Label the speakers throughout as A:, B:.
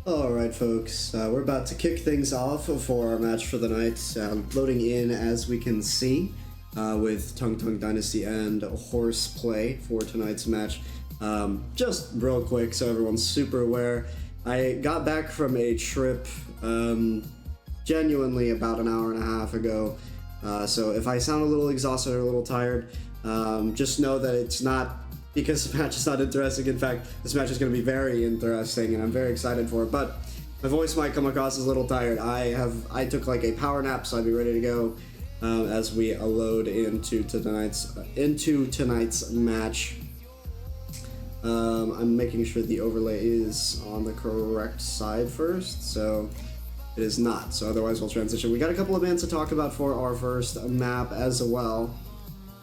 A: Alright folks, we're about to kick things off for our match for the night, loading in as we can see with TungTungDynasty and Horseplay for tonight's match. Just real quick so everyone's super aware, I got back from a trip genuinely about an hour and a half ago, so if I sound a little exhausted or a little tired, just know that it's not because the match is not interesting. In fact, this match is going to be very interesting and I'm very excited for it, but my voice might come across as a little tired. I took like a power nap, so I'll be ready to go as we load into tonight's match. I'm making sure the overlay is on the correct side first, so it is not, so otherwise we'll transition. We got a couple of bands to talk about for our first map as well.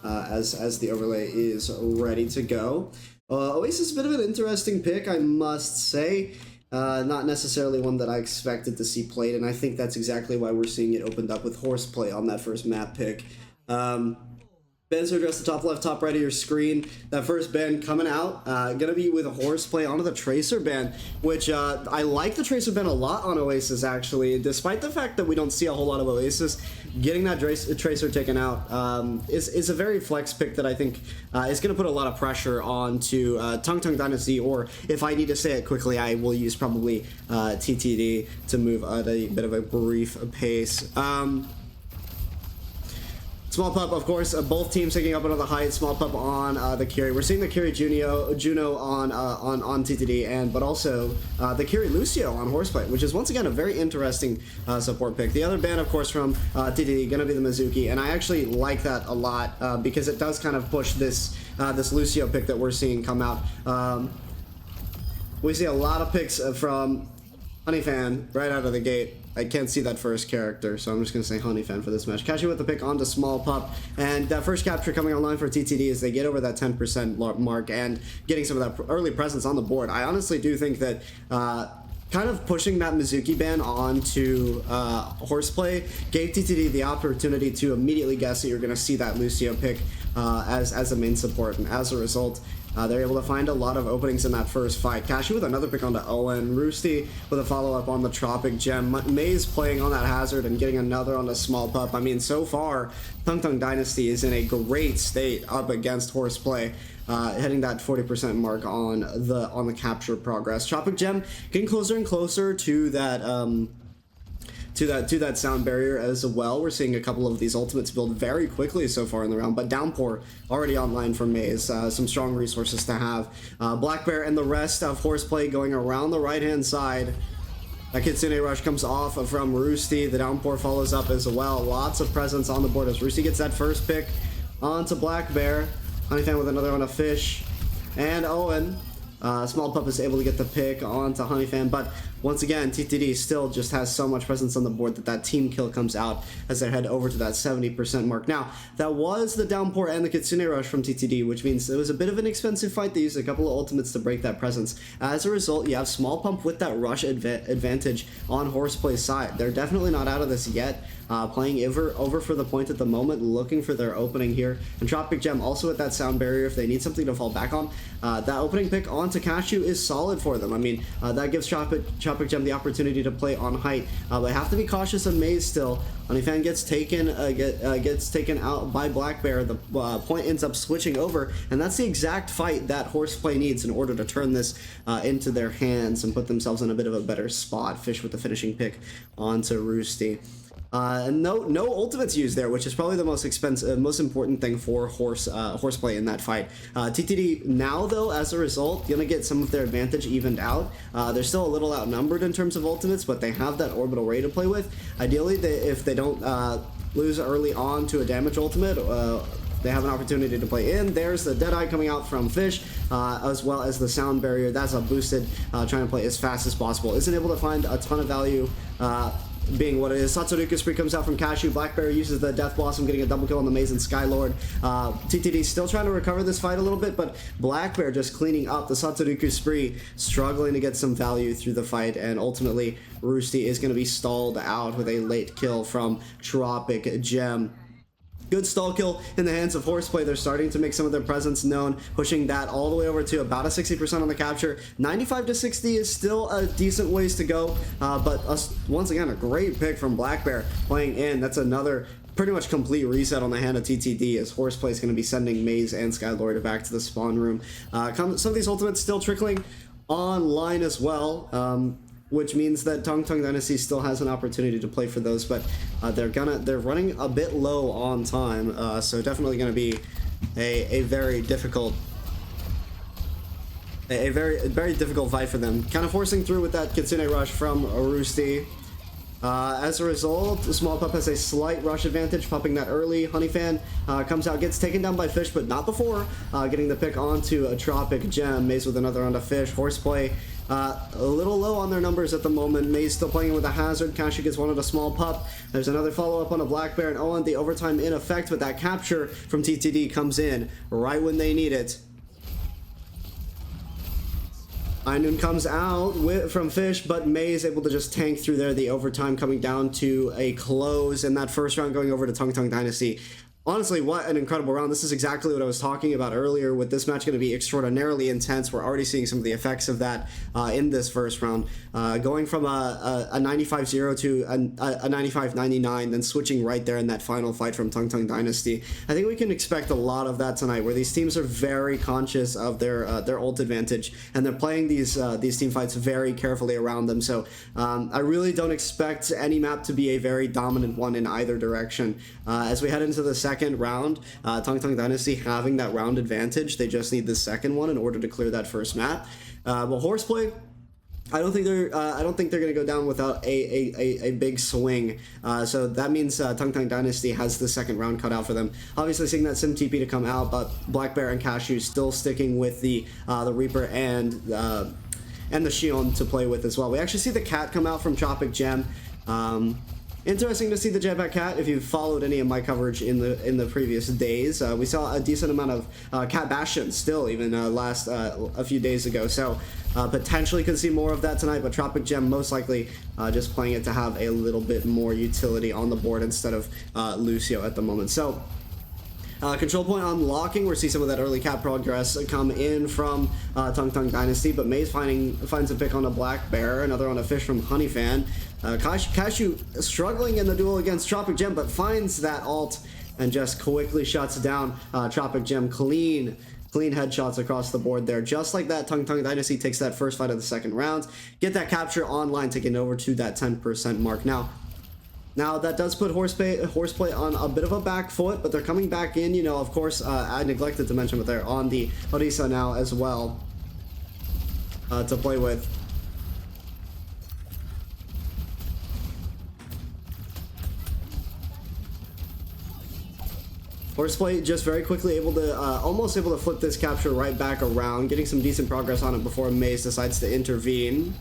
A: As the overlay is ready to go. Oasis is a bit of an interesting pick, I must say. Not necessarily one that I expected to see played, and I think that's exactly why we're seeing it opened up with Horseplay on that first map pick. Bands are addressed the top left, top right of your screen. That first band coming out, gonna be with a Horseplay onto the Tracer band, which I like the Tracer band a lot on Oasis actually, despite the fact that we don't see a whole lot of Oasis. Getting that Tracer taken out is a very flex pick that I think is gonna put a lot of pressure onto TungTungDynasty, or if I need to say it quickly, I will use probably TTD to move at a bit of a brief pace. Small Pup, of course, both teams taking up another height. Small Pup on the Curie. We're seeing the Curie Juno on TTD, but also the Curie Lucio on Horseplay, which is once again a very interesting support pick. The other band, of course, from TTD, gonna be the Mizuki, and I actually like that a lot because it does kind of push this this Lucio pick that we're seeing come out. We see a lot of picks from Honeyfan right out of the gate. I can't see that first character, so I'm just going to say Honeyfan for this match. Cashew with the pick onto Small Pup, and that first capture coming online for TTD as they get over that 10% mark and getting some of that early presence on the board. I honestly do think that kind of pushing that Mizuki ban onto Horseplay gave TTD the opportunity to immediately guess that you're going to see that Lucio pick as a main support, and as a result, they're able to find a lot of openings in that first fight. Cashew with another pick onto Owen. Roosty with a follow-up on the Tropic Gem. Maze playing on that Hazard and getting another on the Small Pup. I mean, so far, TungTungDynasty is in a great state up against Horseplay, hitting that 40% mark on the capture progress. Tropic Gem getting closer and closer to that to that sound barrier as well. We're seeing a couple of these ultimates build very quickly so far in the round, but Downpour already online for Maze. Some strong resources to have. Black Bear and the rest of Horseplay going around the right-hand side. That Kitsune Rush comes off from Roosty. The Downpour follows up as well. Lots of presence on the board as Roosty gets that first pick onto Black Bear. Honeyfan with another on a Fish. And Owen. Small Pup is able to get the pick onto Honeyfan, but once again, TTD still just has so much presence on the board that team kill comes out as they head over to that 70% mark. Now, that was the Downpour and the Kitsune Rush from TTD, which means it was a bit of an expensive fight. They used a couple of ultimates to break that presence. As a result, you have Small Pup with that rush advantage on Horseplay's side. They're definitely not out of this yet. Playing over for the point at the moment, looking for their opening here. And Tropic Gem also at that sound barrier if they need something to fall back on. That opening pick onto Cashew is solid for them. I mean, that gives Tropic Gem the opportunity to play on height. They have to be cautious of Maze still. Honeyfan gets taken out by Black Bear. The point ends up switching over, and that's the exact fight that Horseplay needs in order to turn this into their hands and put themselves in a bit of a better spot. Fish with the finishing pick onto Roosty. No ultimates used there, which is probably the most important thing for Horseplay in that fight. TTD now, though, as a result, gonna get some of their advantage evened out. They're still a little outnumbered in terms of ultimates, but they have that orbital ray to play with. Ideally, if they don't lose early on to a damage ultimate, they have an opportunity to play in. There's the Deadeye coming out from Fish, as well as the sound barrier. That's a boosted, trying to play as fast as possible. Isn't able to find a ton of value, being what it is. Satsuruka Spree comes out from Cashew. Blackberry uses the Death Blossom, getting a double kill on the Maze and Skylord. TTD still trying to recover this fight a little bit, but Blackbear just cleaning up the Satsuruka Spree, struggling to get some value through the fight, and ultimately Roosty is going to be stalled out with a late kill from Tropic Gem. Good stall kill in the hands of Horseplay. They're starting to make some of their presence known, pushing that all the way over to about a 60% on the capture. 95 to 60 is still a decent ways to go, but once again, a great pick from Black Bear playing in. That's another pretty much complete reset on the hand of TTD, as Horseplay is going to be sending Maze and Skylord back to the spawn room. Some of these ultimates still trickling online as well, which means that TungTungDynasty still has an opportunity to play for those, but they're running a bit low on time, so definitely going to be a very difficult very difficult fight for them. Kind of forcing through with that Kitsune rush from Roosty. As a result, Small Pup has a slight rush advantage, popping that early. Honeyfan comes out, gets taken down by Fish, but not before getting the pick onto a Tropic Gem. Maze with another onto Fish. Horseplay a little low on their numbers at the moment. Maze still playing with a hazard. Cashew gets one on a Small Pup. There's another follow-up on a Black Bear, and Owen, the overtime in effect, but that capture from TTD comes in right when they need it. Ainun comes out from Fish, but Maze able to just tank through there. The overtime coming down to a close, and that first round going over to TungTungDynasty. Honestly, what an incredible round. This is exactly what I was talking about earlier, with this match going to be extraordinarily intense. We're already seeing some of the effects of that in this first round. Going from a 95-0 to a 95-99, then switching right there in that final fight from TungTungDynasty. I think we can expect a lot of that tonight, where these teams are very conscious of their ult advantage, and they're playing these team fights very carefully around them. So I really don't expect any map to be a very dominant one in either direction. As we head into the second round, TungTungDynasty having that round advantage, they just need the second one in order to clear that first map. But Horseplay, I don't think they're going to go down without a big swing. So that means TungTungDynasty has the second round cut out for them. Obviously, seeing that Sim TP to come out, but Black Bear and Cashew still sticking with the Reaper and the Shion to play with as well. We actually see the Cat come out from Tropic Gem. Interesting to see the Jetpack Cat. If you've followed any of my coverage in the previous days, we saw a decent amount of Cat Bastion still, even last a few days ago. So potentially could see more of that tonight, but Tropic Gem most likely just playing it to have a little bit more utility on the board instead of Lucio at the moment. So control point unlocking, we're seeing some of that early cap progress come in from TungTungDynasty, but Maze finds a pick on a Black Bear, another on a Fish from Honeyfan. Cashew struggling in the duel against Tropic Gem, but finds that ult and just quickly shuts down Tropic Gem. Clean headshots across the board there. Just like that, TungTungDynasty takes that first fight of the second round. Get that capture online, taking over to that 10% mark. Now that does put Horseplay on a bit of a back foot, but they're coming back in. You know, of course, I neglected to mention, but they're on the Orisa now as well to play with. Horseplay just very quickly able to, almost able to flip this capture right back around, getting some decent progress on it before Maze decides to intervene.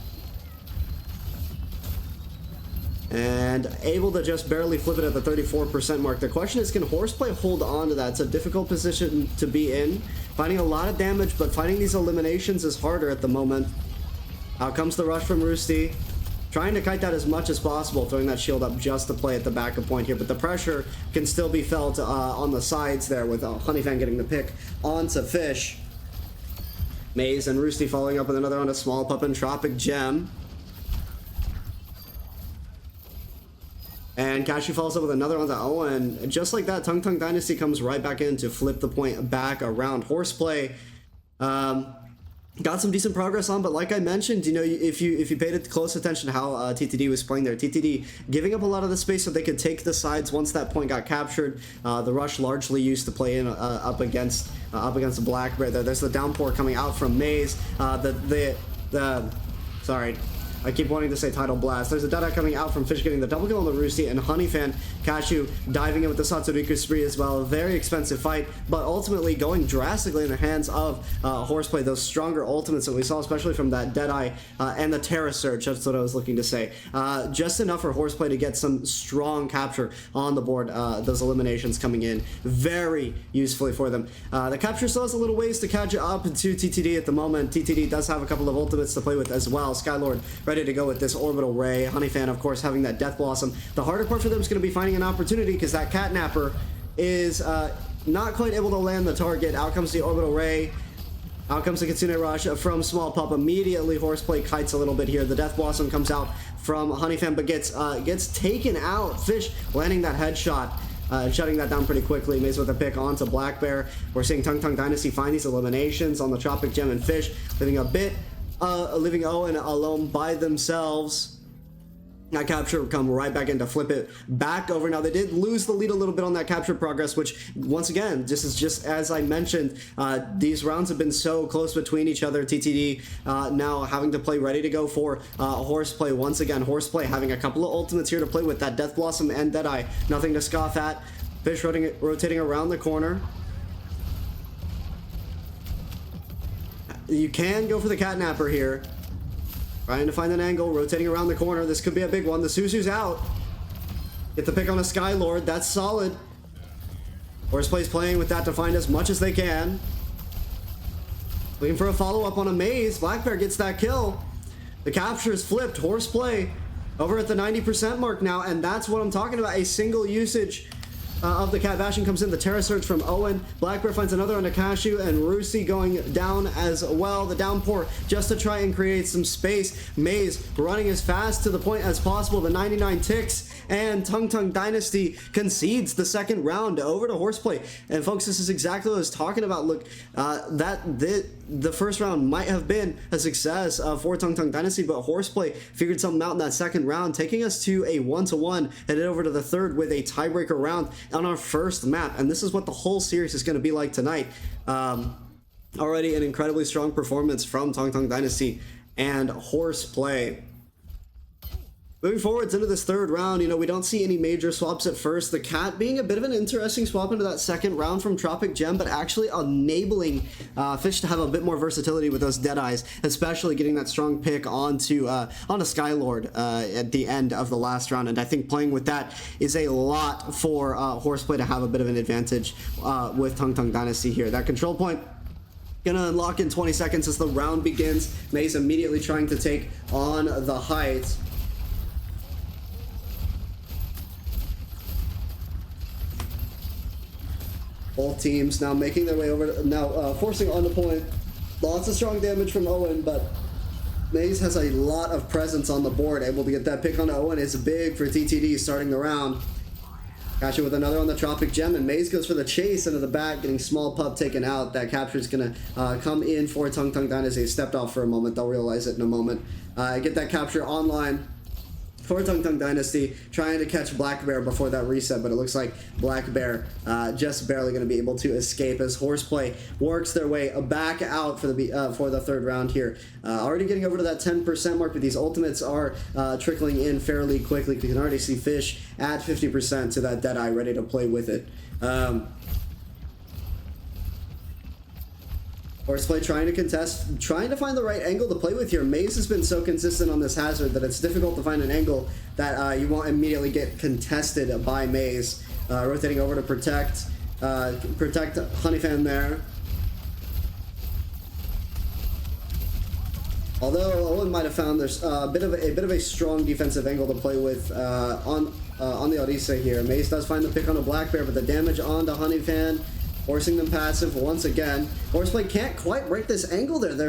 A: And able to just barely flip it at the 34% mark. The question is, can Horseplay hold on to that? It's a difficult position to be in. Finding a lot of damage, but finding these eliminations is harder at the moment. Out comes the rush from Roosty. Trying to kite that as much as possible, throwing that shield up just to play at the backup point here, but the pressure can still be felt on the sides there, with Honeyfan getting the pick onto Fish. Maze and Roosty following up with another on a Small Pup and Tropic Gem. And Cashew follows up with another onto Owen. Just like that, TungTungDynasty comes right back in to flip the point back around. Horseplay got some decent progress on, but like I mentioned, you know, if you paid close attention to how TTD was playing there, TTD giving up a lot of the space so they could take the sides once that point got captured. The rush largely used to play in up against Black Bear. There's the downpour coming out from Maze. Sorry, I keep wanting to say Tidal Blast. There's a Deadeye coming out from Fish, getting the double kill on the Roosty, and Honeyfan, Cashew diving in with the Satsuriku Spree as well. A very expensive fight, but ultimately going drastically in the hands of Horseplay. Those stronger ultimates that we saw, especially from that Deadeye and the Terra Surge, that's what I was looking to say. Just enough for Horseplay to get some strong capture on the board. Those eliminations coming in very usefully for them. The capture still has a little ways to catch up to TTD at the moment. TTD does have a couple of ultimates to play with as well. Skylord ready to go with this Orbital Ray. Honeyfan, of course, having that Death Blossom. The harder part for them is going to be finding an opportunity, because that Catnapper is not quite able to land the target. Out comes the Orbital Ray. Out comes the Kitsune Rush from Small Pup. Immediately, Horseplay kites a little bit here. The Death Blossom comes out from Honeyfan, but gets taken out. Fish landing that headshot. Shutting that down pretty quickly. Maze with a pick onto Black Bear. We're seeing TungTungDynasty find these eliminations on the Tropic Gem and Fish, leaving Owen alone by themselves. That capture would come right back in to flip it back over. Now, they did lose the lead a little bit on that capture progress, which, once again, just as I mentioned, these rounds have been so close between each other. TTD now having to play ready to go for Horseplay. Once again, Horseplay having a couple of ultimates here to play with, that Death Blossom and Deadeye. Nothing to scoff at. Fish rotating around the corner. You can go for the Catnapper here. Trying to find an angle, rotating around the corner. This could be a big one. The Suzu's out. Get the pick on a Skylord. That's solid. Horseplay's playing with that to find as much as they can. Looking for a follow-up on a Maze. Black Bear gets that kill. The capture is flipped. Horseplay over at the 90% mark now, and that's what I'm talking about. A single usage of the Cat Bashing comes in. The Terra Surge from Owen. Black Bear finds another on a Cashew, and Rusi going down as well. The downpour just to try and create some space. Maze running as fast to the point as possible. The 99 ticks, and TungTungDynasty concedes the second round over to Horseplay. And folks, this is exactly what I was talking about. Look, the first round might have been a success for TungTungDynasty, but Horseplay figured something out in that second round, taking us to a 1-1, headed over to the third with a tiebreaker round on our first map. And this is what the whole series is going to be like tonight. Already an incredibly strong performance from TungTungDynasty and Horseplay. Moving forwards into this third round, we don't see any major swaps at first. The Cat being a bit of an interesting swap into that second round from Tropic Gem, but actually enabling Fish to have a bit more versatility with those Deadeyes, especially getting that strong pick onto a Skylord at the end of the last round. And I think playing with that is a lot for Horseplay to have a bit of an advantage with TungTungDynasty here. That control point gonna unlock in 20 seconds as the round begins. Maze immediately trying to take on the height. Both teams now making their way over, forcing on the point. Lots of strong damage from Owen, but Maze has a lot of presence on the board. Able to get that pick on Owen is big for TTD starting the round. Catch it with another on the Tropic Gem, and Maze goes for the chase into the back, getting Small Pup taken out. That capture is going to come in for TungTungDynasty. Stepped off for a moment. They'll realize it in a moment. Get that capture online for TungTungDynasty, trying to catch Black Bear before that reset, but it looks like Black Bear just barely going to be able to escape as Horseplay works their way back out for the third round here. Already getting over to that 10% mark, but these ultimates are trickling in fairly quickly. You can already see Fish at 50% to that Deadeye, ready to play with it. Horseplay trying to contest, trying to find the right angle to play with here. Maze has been so consistent on this hazard that it's difficult to find an angle that you won't immediately get contested by Maze. Rotating over to protect Honeyfan there. Although Owen might have found there's a bit of a strong defensive angle to play with on the Odyssey here. Maze does find the pick on a Black Bear, but the damage onto Honeyfan, forcing them passive once again. Horseplay can't quite break this angle there. They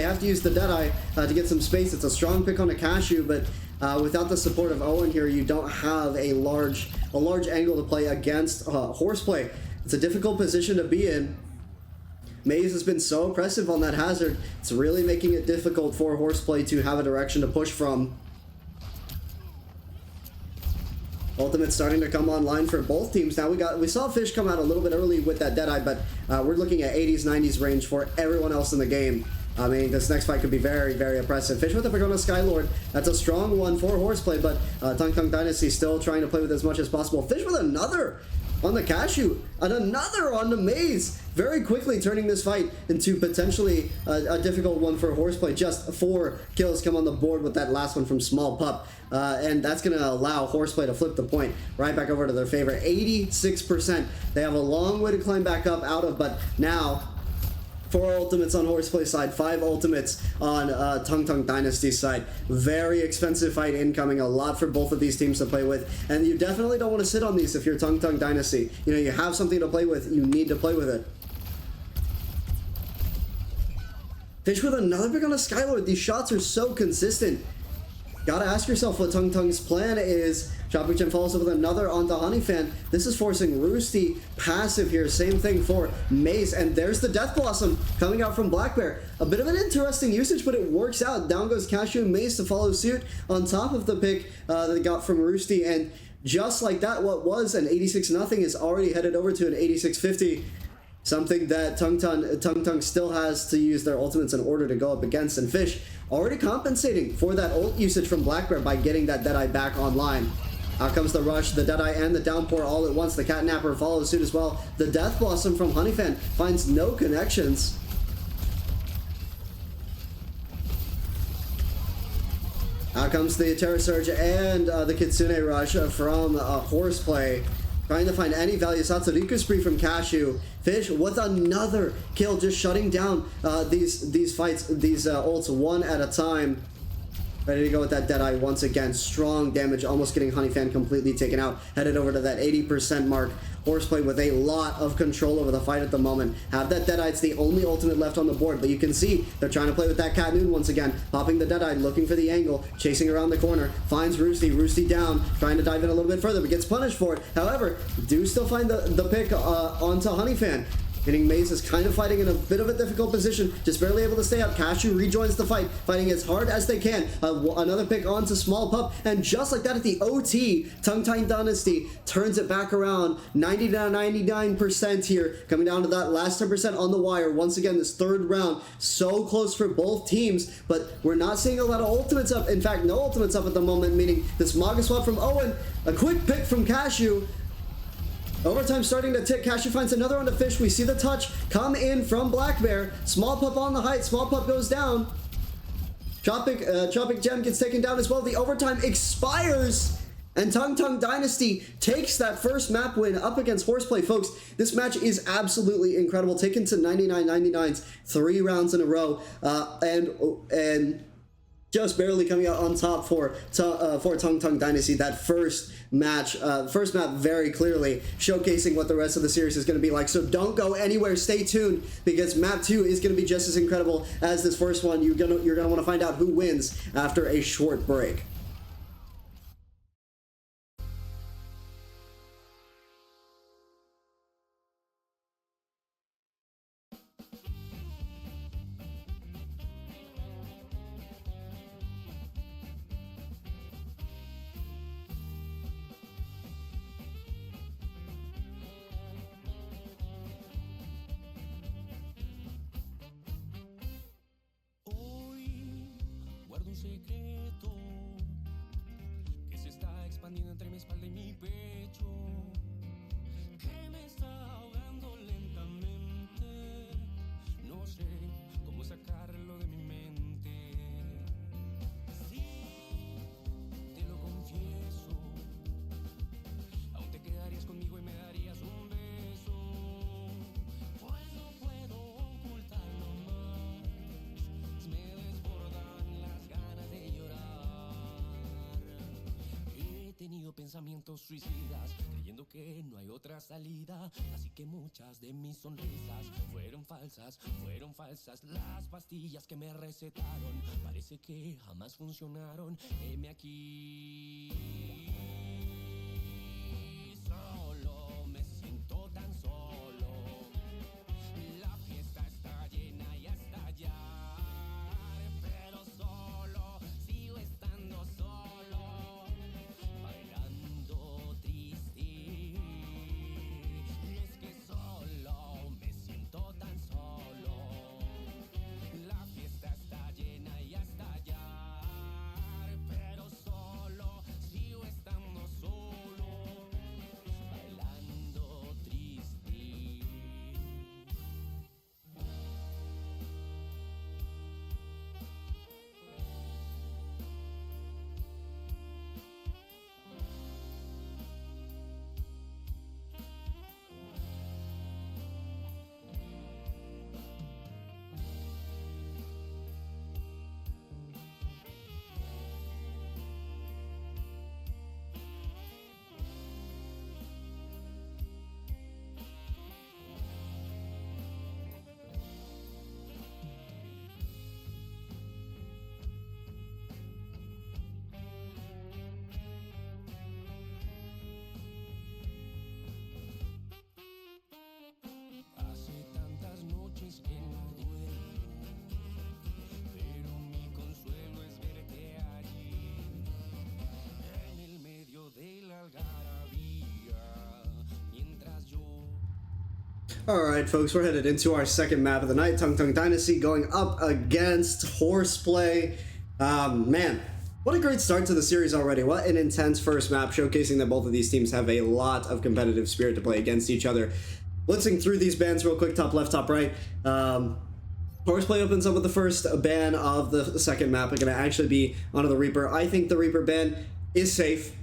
A: have to use the Deadeye to get some space. It's a strong pick on a Cashew, but without the support of Owen here, you don't have a large angle to play against Horseplay. It's a difficult position to be in. Maze has been so oppressive on that hazard. It's really making it difficult for Horseplay to have a direction to push from. Ultimate starting to come online for both teams. Now we saw Fish come out a little bit early with that Deadeye, but we're looking at 80s, 90s range for everyone else in the game. I mean, this next fight could be very, very oppressive. Fish with the pick on a Skylord. That's a strong one for Horseplay, but TungTungDynasty still trying to play with as much as possible. Fish with another on the Cashew, and another on the Maze. Very quickly turning this fight into potentially a difficult one for Horseplay. Just 4 kills come on the board with that last one from Small Pup. And that's going to allow Horseplay to flip the point right back over to their favor. 86%. They have a long way to climb back up out of, but now 4 ultimates on Horseplay side, 5 ultimates on TungTungDynasty side. Very expensive fight incoming, a lot for both of these teams to play with, and you definitely don't want to sit on these if you're TungTungDynasty. You know, you have something to play with, you need to play with it. Fish with another pick on a Skylord. These shots are so consistent. Gotta ask yourself what TungTung's plan is. Chopping Gem follows up with another onto Honeyfan. This is forcing Roosty passive here. Same thing for Maze. And there's the Death Blossom coming out from Black Bear. A bit of an interesting usage, but it works out. Down goes Cashew and Maze to follow suit on top of the pick that they got from Roosty. And just like that, what was an 86-0 is already headed over to an 86-50. Something that TungTung still has to use their ultimates in order to go up against. And Fish already compensating for that ult usage from Black Bear by getting that Deadeye back online. Out comes the rush, the Deadeye and the downpour all at once. The Catnapper follows suit as well. The Death Blossom from Honeyfan finds no connections. Out comes the Terra Surge and the Kitsune Rush from Horseplay. Trying to find any value. Satsuriku Spree from Cashew. Fish with another kill, just shutting down these fights, these ults one at a time. Ready to go with that Deadeye once again. Strong damage, almost getting Honeyfan completely taken out. Headed over to that 80% mark. Horseplay with a lot of control over the fight at the moment. Have that Deadeye. It's the only ultimate left on the board, but you can see they're trying to play with that Cat Noon once again. Popping the Deadeye, looking for the angle, chasing around the corner. Finds Roosty. Roosty down, trying to dive in a little bit further, but gets punished for it. However, do still find the pick onto Honeyfan. Hitting Maze is kind of fighting in a bit of a difficult position, just barely able to stay up. Cashew rejoins the fight, fighting as hard as they can. Another pick onto Small Pup, and just like that at the OT, TungTungDynasty turns it back around. 99% here, coming down to that last 10% on the wire. Once again, this third round, so close for both teams, but we're not seeing a lot of ultimates up. In fact, no ultimates up at the moment, meaning this Maga swap from Owen, a quick pick from Cashew. Overtime starting to tick. Cashew finds another on the Fish. We see the touch come in from Black Bear. Small Pup on the height. Small Pup goes down. Tropic Gem gets taken down as well. The overtime expires. And TungTungDynasty takes that first map win up against Horseplay. Folks, this match is absolutely incredible. Taken to 99-99s 3 rounds in a row. And just barely coming out on top for TungTungDynasty. That first map very clearly showcasing what the rest of the series is going to be like. So don't go anywhere. Stay tuned, because map 2 is going to be just as incredible as this first one. You're gonna want to find out who wins after a short break.
B: Un secreto que se está expandiendo entre mi espalda y mi pecho, que me está ahogando lentamente. No sé cómo sacarlo de mi mente. Sí, te lo confieso, aún te quedarías conmigo y me darías un beso. Pues no puedo ocultarlo más, me desbordan las ganas de llorar. He tenido pensamientos suicidas, creyendo que no hay otra salida, así que muchas de mis sonrisas fueron falsas. Las pastillas que me recetaron parece que jamás funcionaron. Heme aquí. Solo me siento tan solo. La fiesta está llena y a estallar, pero solo sigo estando solo, bailando triste. Y es que solo me siento tan solo. La fiesta está llena y a estallar, pero solo sigo estando
A: Alright, folks, we're headed into our second map of the night. TungTungDynasty going up against Horseplay. Man, what a great start to the series already. What an intense first map, showcasing that both of these teams have a lot of competitive spirit to play against each other. Blitzing through these bans real quick, top left, top right. Horseplay opens up with the first ban of the second map. It's going to actually be onto the Reaper. I think the Reaper ban is safe.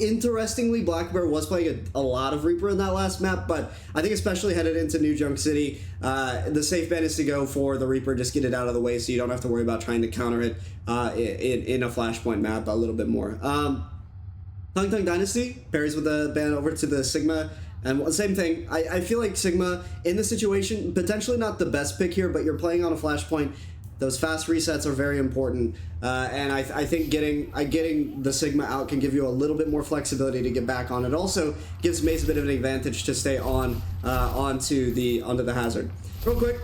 A: Interestingly, Black Bear was playing a lot of Reaper in that last map, but I think especially headed into New Junk City, the safe bet is to go for the Reaper, just get it out of the way so you don't have to worry about trying to counter it in a Flashpoint map a little bit more. TungTungDynasty pairs with the ban over to the Sigma, and same thing. I feel like Sigma, in this situation, potentially not the best pick here, but you're playing on a Flashpoint. Those fast resets are very important, and I think getting the Sigma out can give you a little bit more flexibility to get back on. It also gives Maze a bit of an advantage to stay on onto the hazard. Real quick,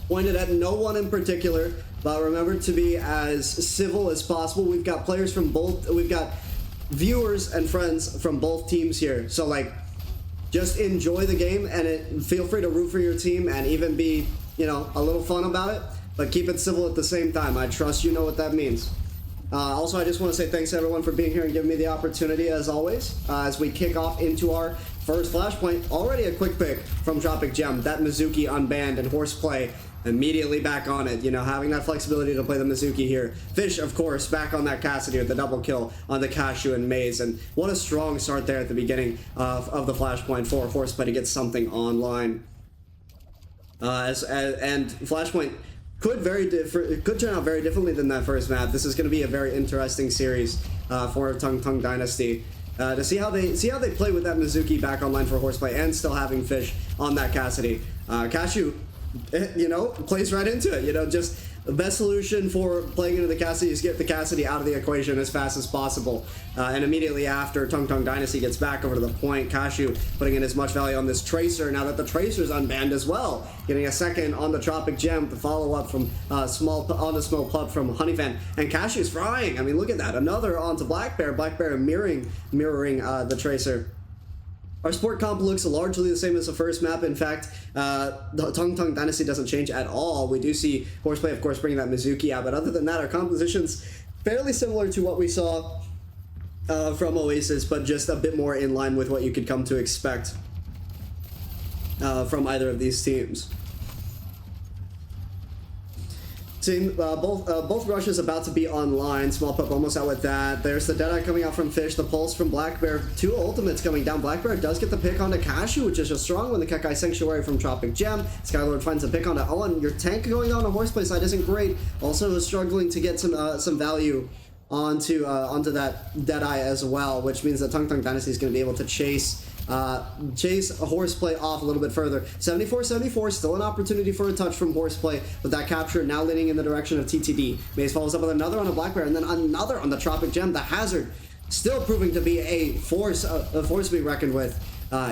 A: pointed at no one in particular, but remember to be as civil as possible. We've got players from both. We've got viewers and friends from both teams here, so like, just enjoy the game and feel free to root for your team and even be, you know, a little fun about it. But keep it civil at the same time. I trust you know what that means. Also, I just want to say thanks to everyone for being here and giving me the opportunity, as always, as we kick off into our first Flashpoint. Already a quick pick from Tropic Gem. That Mizuki unbanned and Horseplay immediately back on it. You know, having that flexibility to play the Mizuki here. Fish, of course, back on that Cassidy with the double kill on the Cashew and Maze. And what a strong start there at the beginning of the Flashpoint for Horseplay to get something online. And Flashpoint could turn out very differently than that first map. This is going to be a very interesting series for TungTungDynasty to see how they play with that Mizuki back online for Horseplay and still having Fish on that Cassidy. Cashew, you know, plays right into it. You know, just the best solution for playing into the Cassidy is get the Cassidy out of the equation as fast as possible. And immediately after, TungTungDynasty gets back over to the point. Cashew putting in as much value on this Tracer now that the Tracer's unbanned as well. Getting a second on the Tropic Gem, the follow-up from small pup from Honeyfan. And Cashew's frying. I mean, look at that. Another onto Black Bear. Black Bear mirroring the Tracer. Our sport comp looks largely the same as the first map. In fact, the TungTungDynasty doesn't change at all. We do see Horseplay, of course, bringing that Mizuki out, but other than that, our composition's fairly similar to what we saw from Oasis, but just a bit more in line with what you could come to expect from either of these teams. Team, both rushes about to be online. Small Pup almost out with that. There's the Deadeye coming out from Fish. The Pulse from Black Bear. Two ultimates coming down. Black Bear does get the pick onto Cashew, which is a strong one. The Kekai Sanctuary from Tropic Gem. Skylord finds a pick onto Owen. Your tank going on a Horseplay side isn't great. Also struggling to get some value onto that Deadeye as well, which means that TungTungDynasty is going to be able to chase a Horseplay off a little bit further. 74-74, still an opportunity for a touch from Horseplay, with that capture now leaning in the direction of TTD. Maze follows up with another on a Black Bear, and then another on the Tropic Gem. The Hazard still proving to be a force to be reckoned with,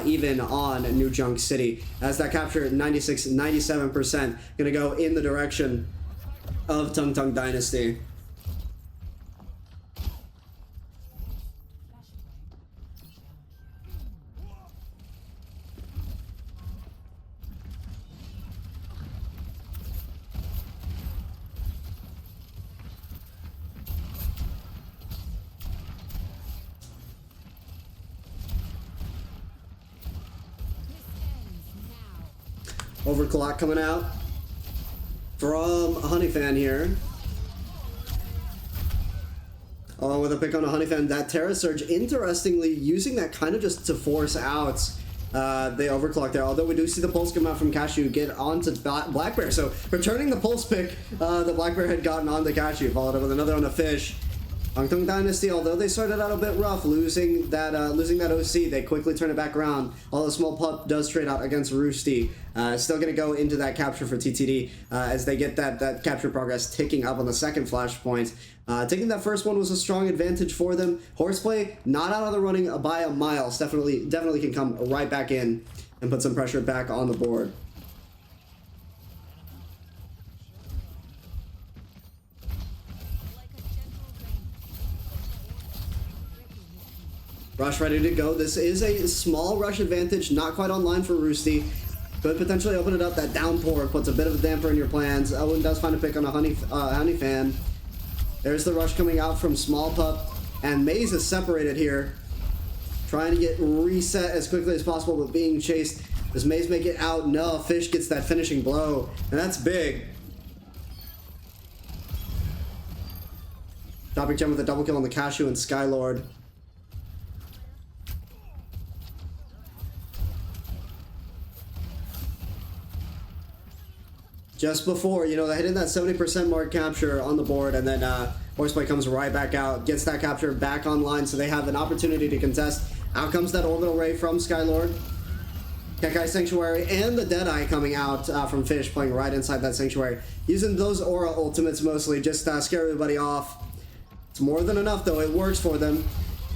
A: even on New Junk City, as that capture 96-97% gonna go in the direction of TungTungDynasty. Overclock coming out from Honeyfan here. Along with a pick on a Honeyfan. That Terra Surge, interestingly, using that kind of just to force out the overclock there. Although we do see the Pulse come out from Cashew, get onto Black Bear. So returning the Pulse pick that Black Bear had gotten on the Cashew, followed up with another on a Fish. TungTungDynasty, although they started out a bit rough, losing that OC, they quickly turn it back around. Although Small Pup does trade out against Roosty, still going to go into that capture for TTD as they get that capture progress ticking up on the second Flashpoint. Taking that first one was a strong advantage for them. Horseplay not out of the running by a mile. Definitely can come right back in and put some pressure back on the board. Rush ready to go. This is a small rush advantage, not quite online for Roosty. Could potentially open it up. That downpour puts a bit of a damper in your plans. Owen does find a pick on a Honey Fan. There's the rush coming out from Small Pup. And Maze is separated here. Trying to get reset as quickly as possible, but being chased. Does Maze make it out? No. Fish gets that finishing blow. And that's big. Dropping gem with a double kill on the Cashew and Skylord. Just before, they're hitting that 70% mark capture on the board, and then Horseplay comes right back out, gets that capture back online, so they have an opportunity to contest. Out comes that orbital ray from Skylord. Kekai Sanctuary and the Deadeye coming out from Fish, playing right inside that Sanctuary. Using those Aura ultimates mostly, just scare everybody off. It's more than enough, though. It works for them.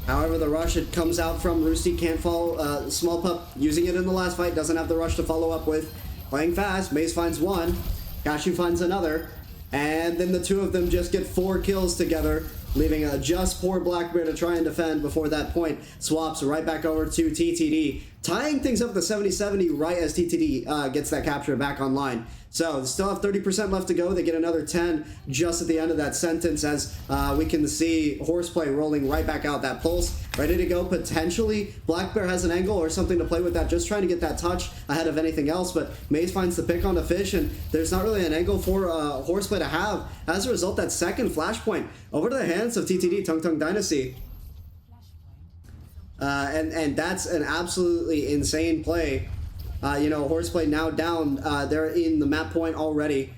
A: However, the rush, it comes out from Roosty, can't follow. Small Pup using it in the last fight, doesn't have the rush to follow up with. Playing fast, Maze finds one, Cashew finds another, and then the two of them just get 4 kills together, leaving just poor Blackbear to try and defend before that point swaps right back over to TTD, tying things up to 70-70 right as TTD gets that capture back online. So, still have 30% left to go. They get another 10 just at the end of that sentence as we can see Horseplay rolling right back out. That pulse ready to go. Potentially, Blackbear has an angle or something to play with that. Just trying to get that touch ahead of anything else. But Maze finds the pick on the Fish, and there's not really an angle for Horseplay to have. As a result, that second flashpoint over to the hands of TTD, TungTungDynasty. And that's an absolutely insane play. Horseplay now down. They're in the map point already.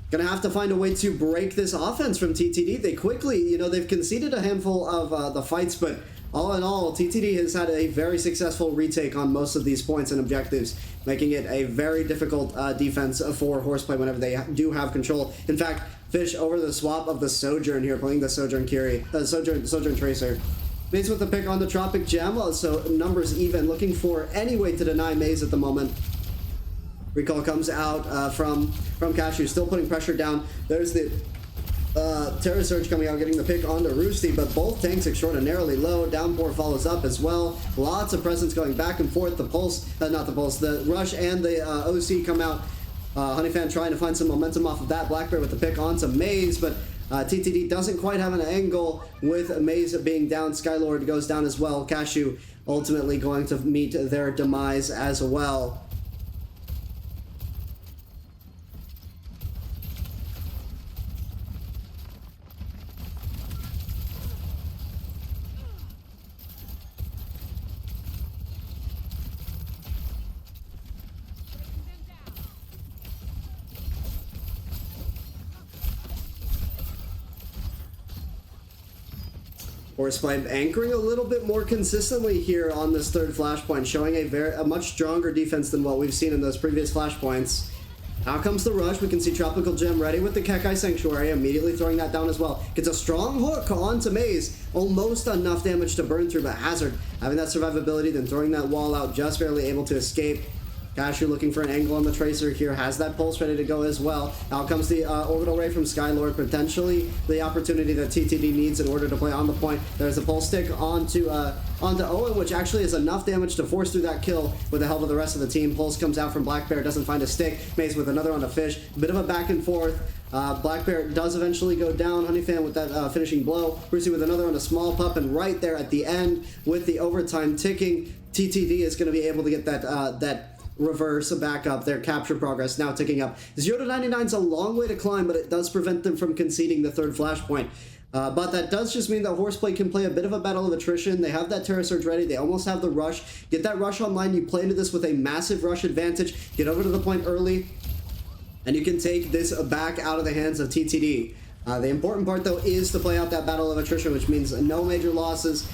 A: Gonna have to find a way to break this offense from TTD. They quickly, they've conceded a handful of the fights, but all in all, TTD has had a very successful retake on most of these points and objectives, making it a very difficult defense for Horseplay whenever they do have control. In fact, Fish over the swap of the Sojourn here, playing the Sojourn Kiri, Sojourn Tracer. Maze with the pick on the Tropic Gem, so numbers even, looking for any way to deny Maze at the moment. Recall comes out from Cashew, still putting pressure down. There's the Terra Surge coming out, getting the pick onto Roosty, but both tanks extraordinarily low. Downpour follows up as well. Lots of presence going back and forth. The Pulse, not the Pulse, the Rush and the OC come out. Honeyfan trying to find some momentum off of that. Blackbear with the pick onto Maze, but TTD doesn't quite have an angle with Maze being down. Skylord goes down as well. Cashew ultimately going to meet their demise as well. Horseplay anchoring a little bit more consistently here on this third flashpoint, showing a much stronger defense than what we've seen in those previous flashpoints. Out comes the rush. We can see Tropical Gem ready with the Kekai Sanctuary, immediately throwing that down as well. Gets a strong hook onto Maze, almost enough damage to burn through, but Hazard having that survivability, then throwing that wall out, just barely able to escape. Cashew looking for an angle on the Tracer here, has that pulse ready to go as well. Out comes the orbital ray from Skylord, potentially the opportunity that TTD needs in order to play on the point. There's a pulse stick onto Owen, which actually is enough damage to force through that kill with the help of the rest of the team. Pulse comes out from Blackbear, doesn't find a stick. Maze with another on the Fish. Bit of a back and forth. Blackbear does eventually go down. Honeyfan with that finishing blow. Brucey with another on a Small Pup, and right there at the end with the overtime ticking, TTD is going to be able to get that reverse back up. Their capture progress now ticking up. 0 to 99 is a long way to climb, but it does prevent them from conceding the third flashpoint. But that does just mean that Horseplay can play a bit of a battle of attrition. They have that Terra Surge ready. They almost have the rush. Get that rush online. You play into this with a massive rush advantage. Get over to the point early, and you can take this back out of the hands of TTD. The important part, though, is to play out that battle of attrition, which means no major losses.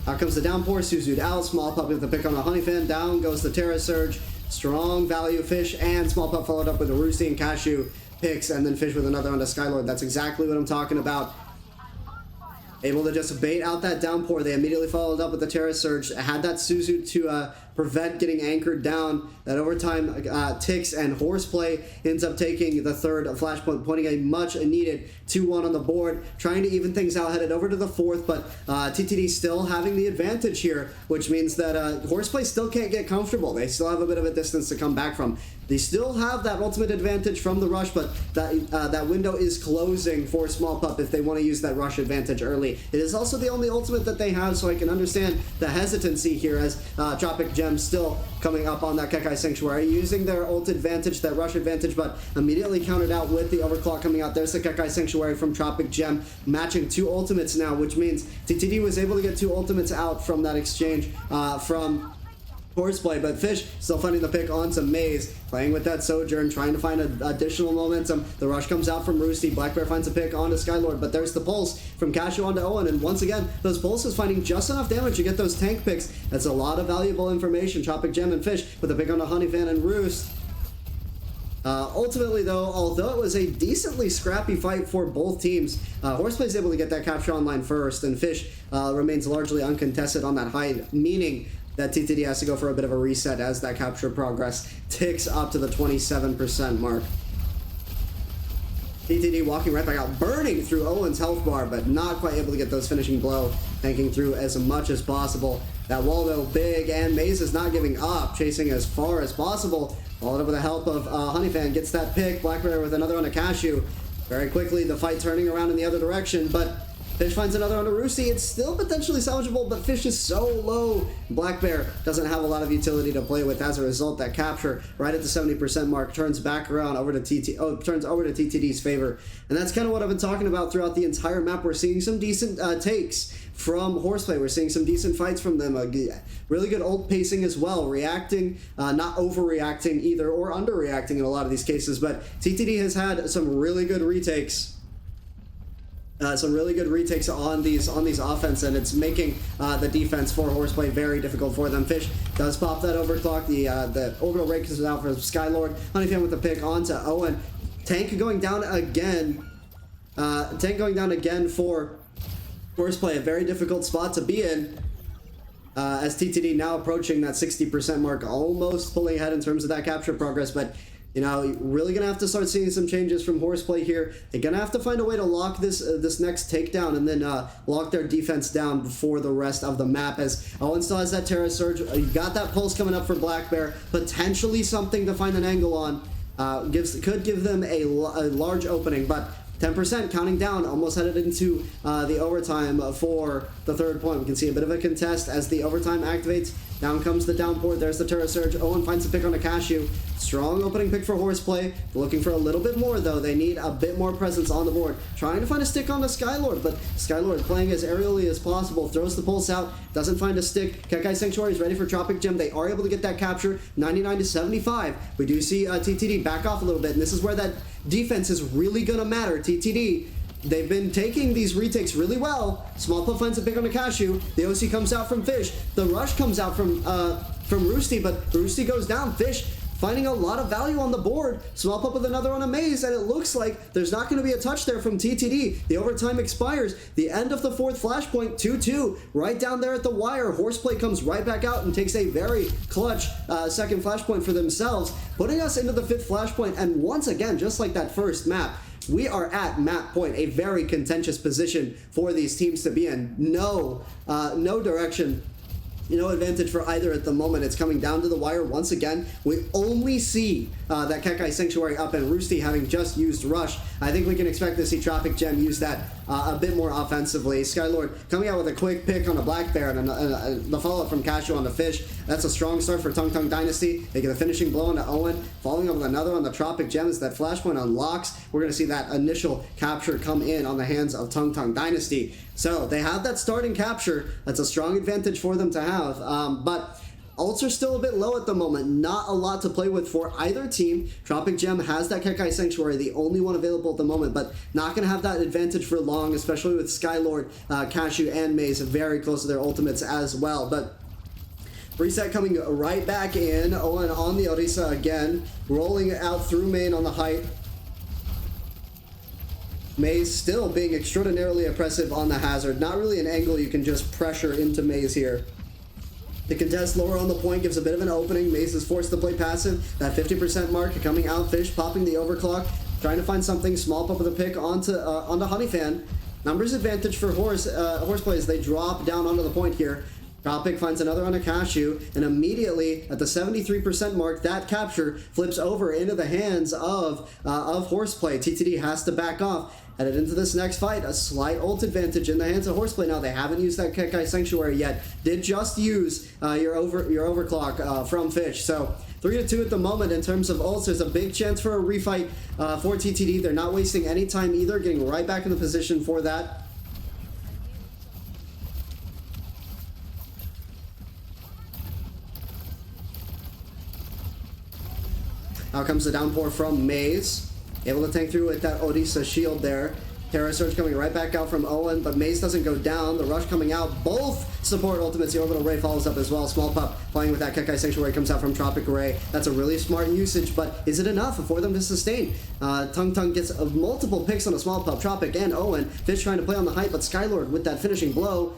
A: Out comes the downpour. Suzu'd out. Small Pup with the pick on the Honeyfan. Down goes the Terra Surge. Strong value Fish, and Small Pup followed up with a Roosty and Cashew picks, and then Fish with another onto Skylord. That's exactly what I'm talking about. able to just bait out that downpour. They immediately followed up with the Terra Surge, had that Suzu to prevent getting anchored down. That overtime ticks, and Horseplay ends up taking the third flashpoint, pointing a much needed 2-1 on the board, trying to even things out, headed over to the fourth, but TTD still having the advantage here, which means that Horseplay still can't get comfortable. They still have a bit of a distance to come back from. They still have that ultimate advantage from the rush, but that window is closing for Small Pup if they want to use that rush advantage early. It is also the only ultimate that they have, so I can understand the hesitancy here as Tropic Gem still coming up on that Kekai Sanctuary, using their ult advantage, that rush advantage, but immediately countered out with the Overclock coming out. There's the Kekai Sanctuary from Tropic Gem, matching 2 ultimates now, which means TTD was able to get 2 ultimates out from that exchange from Horseplay, but Fish still finding the pick onto Maze, playing with that Sojourn, trying to find additional momentum. The rush comes out from Roosty. Black Bear finds a pick onto Skylord, but there's the pulse from Cashew onto Owen, and once again, those pulses finding just enough damage to get those tank picks. That's a lot of valuable information. Tropic Gem and Fish with a pick onto Honeyfan and Roost. Ultimately, though, although it was a decently scrappy fight for both teams, Horseplay is able to get that capture online first, and Fish remains largely uncontested on that height, meaning that TTD has to go for a bit of a reset as that capture progress ticks up to the 27% mark. TTD walking right back out, burning through Owen's health bar, but not quite able to get those finishing blow, tanking through as much as possible. That wall, though, big, and Maze is not giving up, chasing as far as possible. Followed up with the help of Honeyfan, gets that pick. Black Bear with another on a Cashew. Very quickly, the fight turning around in the other direction, but Fish finds another on a Roosty. It's still potentially salvageable, but Fish is so low. Black Bear doesn't have a lot of utility to play with. As a result, that capture right at the 70% mark turns back around over to turns over to TTD's favor. And that's kind of what I've been talking about throughout the entire map. We're seeing some decent takes from Horseplay. We're seeing some decent fights from them. Really good ult pacing as well. Reacting, not overreacting either, or underreacting in a lot of these cases. But TTD has had some really good retakes. On these offense, and it's making the defense for Horseplay very difficult for them. Fish does pop that overclock. The orbital rake is out for Skylord. Honeyfan with the pick onto Owen. Tank going down again. For Horseplay. A very difficult spot to be in. As TTD now approaching that 60% mark, almost pulling ahead in terms of that capture progress, but you know, really gonna have to start seeing some changes from Horseplay here. They're gonna have to find a way to lock this next takedown, and then lock their defense down before the rest of the map. As Owen still has that Terra Surge, you got that pulse coming up for Black Bear, potentially something to find an angle on. Could give them a large opening, but 10% counting down, almost headed into the overtime for the third point. We can see a bit of a contest as the overtime activates. Down comes the downpour. There's the Terra Surge. Owen finds a pick on a Cashew. Strong opening pick for Horseplay. Looking for a little bit more, though. They need a bit more presence on the board. Trying to find a stick on the Skylord, but Skylord playing as aerially as possible. Throws the pulse out. Doesn't find a stick. Kekai Sanctuary is ready for Tropic Gem. They are able to get that capture. 99 to 75. We do see TTD back off a little bit, and this is where that defense is really going to matter. TTD, they've been taking these retakes really well. Small Pup finds a pick on a Cashew. The OC comes out from Fish. The rush comes out from Roosty, but Roosty goes down. Fish finding a lot of value on the board. Small Pup with another on a Maze, and it looks like there's not going to be a touch there from TTD. The overtime expires. The end of the fourth flashpoint, 2-2, right down there at the wire. Horseplay comes right back out and takes a very clutch second flashpoint for themselves, putting us into the fifth flashpoint. And once again, just like that first map, we are at map point, a very contentious position for these teams to be in. No direction, no advantage for either at the moment. It's coming down to the wire once again. We only see that Kekai Sanctuary up, and Roosty having just used Rush. I think we can expect to see Tropic Gem use that a bit more offensively. Skylord coming out with a quick pick on a Black Bear, and the follow-up from Cashew on the Fish. That's a strong start for TungTungDynasty. They get a finishing blow onto Owen, following up with another on the Tropic Gem as that flashpoint unlocks. We're going to see that initial capture come in on the hands of TungTungDynasty. So they have that starting capture. That's a strong advantage for them to have, but ults are still a bit low at the moment. Not a lot to play with for either team. Tropic Gem has that Kekai Sanctuary, the only one available at the moment, but not going to have that advantage for long, especially with Skylord, Cashew, and Maze very close to their ultimates as well. But reset coming right back in. Owen on the Orisa again, rolling out through main on the height. Maze still being extraordinarily oppressive on the hazard. Not really an angle you can just pressure into Maze here. The contest lower on the point gives a bit of an opening. Maze is forced to play passive. That 50% mark coming out. Fish popping the overclock. Trying to find something. Small pop with a pick onto Honeyfan. Numbers advantage for Horseplay as they drop down onto the point here. Tropic finds another on a Cashew, and immediately at the 73% mark, that capture flips over into the hands of Horseplay. TTD has to back off. Headed into this next fight, a slight ult advantage in the hands of Horseplay. Now, they haven't used that Kekai Sanctuary yet. Did just use your overclock from Fish. So 3-2 at the moment in terms of ults. There's a big chance for a refight for TTD. They're not wasting any time either, getting right back in the position for that. Out comes the downpour from Maze. Able to tank through with that Odessa shield there. Terra Surge coming right back out from Owen, but Maze doesn't go down. The rush coming out. Both support ultimates. The Orbital Ray follows up as well. Small Pup playing with that Kekai Sanctuary comes out from Tropic Ray. That's a really smart usage, but is it enough for them to sustain? Tung gets multiple picks on a Small Pup. Tropic and Owen. Fish trying to play on the height, but Skylord with that finishing blow.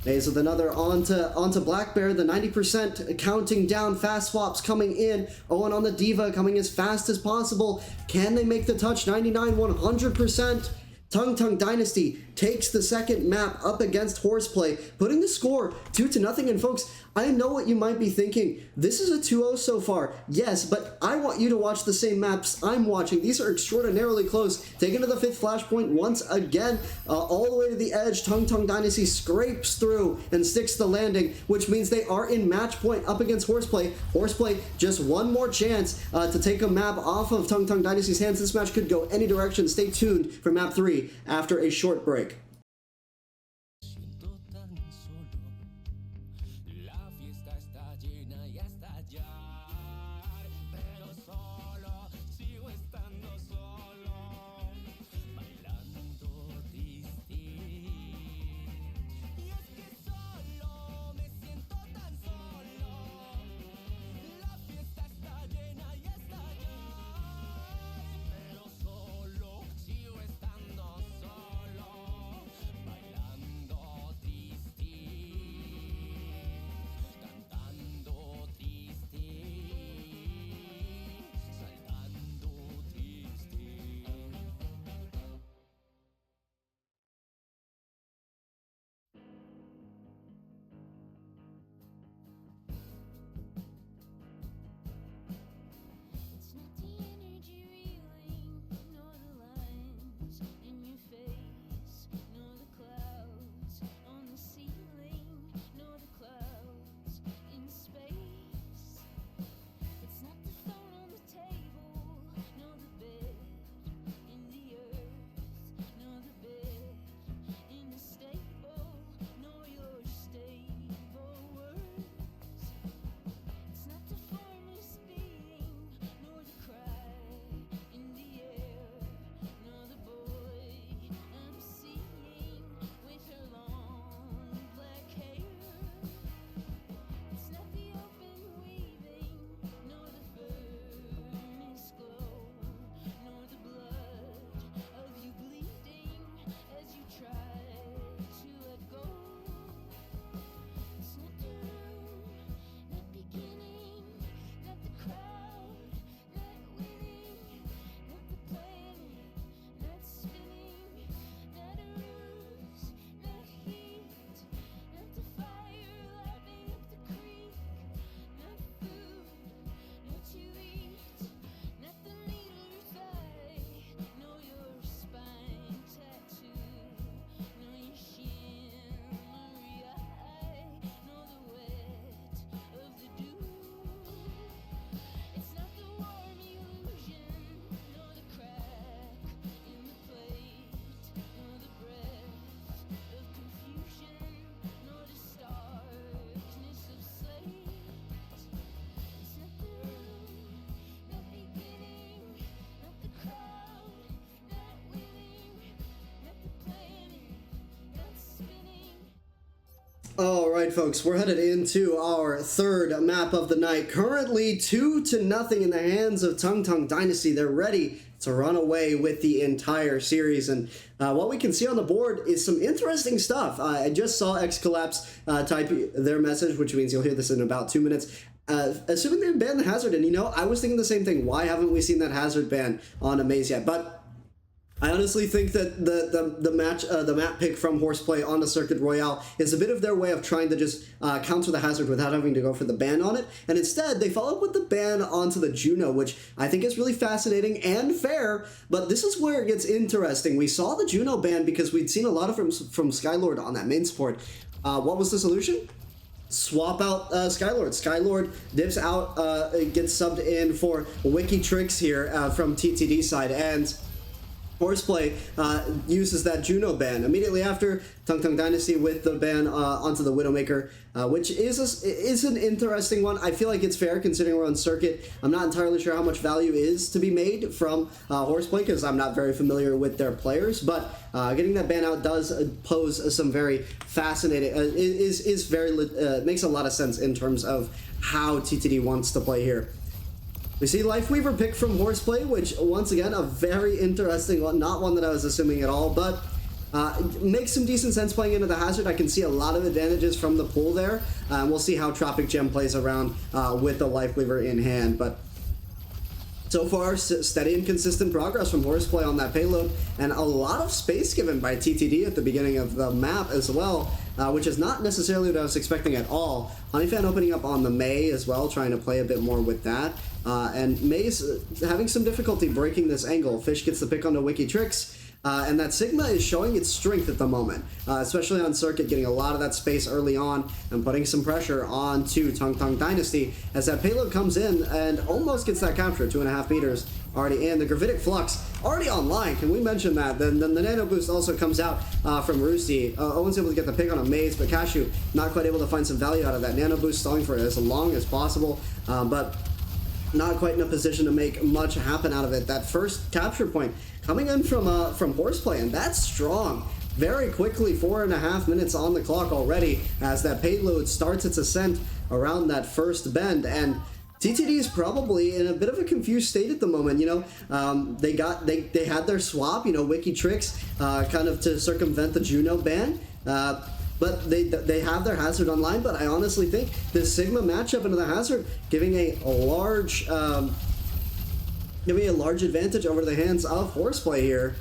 A: Maze with another onto Black Bear. The 90% counting down. Fast swaps coming in. Owen on the Diva coming as fast as possible. Can they make the touch? 99, 100%. TungTungDynasty takes the second map up against Horseplay, putting the score 2-0. And folks, I know what you might be thinking. This is a 2-0 so far. Yes, but I want you to watch the same maps I'm watching. These are extraordinarily close. Taken to the 5th flashpoint once again, all the way to the edge. TungTungDynasty scrapes through and sticks the landing, which means they are in match point up against Horseplay. Horseplay just one more chance to take a map off of TungTungDynasty's hands. This match could go any direction. Stay tuned for map 3 after a short break.
B: Siento tan solo, la fiesta está llena y hasta estallar, pero solo, sigo estando solo, bailando distinto. Y es que solo me siento tan solo, la fiesta está llena y hasta estallar, pero solo, sigo estando solo.
A: All right, folks, we're headed into our third map of the night. Currently 2-0 in the hands of TungTungDynasty. They're ready to run away with the entire series. And what we can see on the board is some interesting stuff. I just saw X-Collapse type their message, which means you'll hear this in about 2 minutes. Assuming they banned the hazard, and I was thinking the same thing. Why haven't we seen that hazard ban on Amaze yet? But I honestly think that the map pick from Horseplay onto Circuit Royale is a bit of their way of trying to just counter the hazard without having to go for the ban on it. And instead, they follow up with the ban onto the Juno, which I think is really fascinating and fair. But this is where it gets interesting. We saw the Juno ban because we'd seen a lot of from Skylord on that main support. What was the solution? Swap out Skylord. Skylord dips out, gets subbed in for Wiki Tricks here from TTD side, and Horseplay uses that Juno ban immediately after. TungTungDynasty with the ban onto the Widowmaker, which is an interesting one. I feel like it's fair considering we're on Circuit. I'm not entirely sure how much value is to be made from Horseplay because I'm not very familiar with their players, but getting that ban out does pose some very fascinating, makes a lot of sense in terms of how TTD wants to play here. We see Lifeweaver pick from Horseplay, which, once again, a very interesting one. Not one that I was assuming at all, but makes some decent sense playing into the hazard. I can see a lot of advantages from the pool there. We'll see how Tropic Gem plays around with the Lifeweaver in hand, but so far, steady and consistent progress from Horseplay on that payload, and a lot of space given by TTD at the beginning of the map as well, which is not necessarily what I was expecting at all. Honeyfan opening up on the Mei as well, trying to play a bit more with that. And Mei's having some difficulty breaking this angle. Fish gets the pick onto Wiki Tricks. And that Sigma is showing its strength at the moment, especially on Circuit, getting a lot of that space early on and putting some pressure onto TungTungDynasty as that payload comes in and almost gets that capture. 2.5 meters already in. The Gravitic Flux already online. Can we mention that? Then the Nano Boost also comes out from Roosty. Owen's able to get the pick on a Maze, but Cashew not quite able to find some value out of that. Nano Boost stalling for as long as possible, but not quite in a position to make much happen out of it. That first capture point coming in from Horseplay, and that's strong. Very quickly, 4.5 minutes on the clock already as that payload starts its ascent around that first bend, and TTD is probably in a bit of a confused state at the moment. They had their swap, Wiki Tricks, kind of to circumvent the Juno ban. But they have their hazard online, but I honestly think this Sigma matchup into the hazard giving a large advantage over the hands of Horseplay here.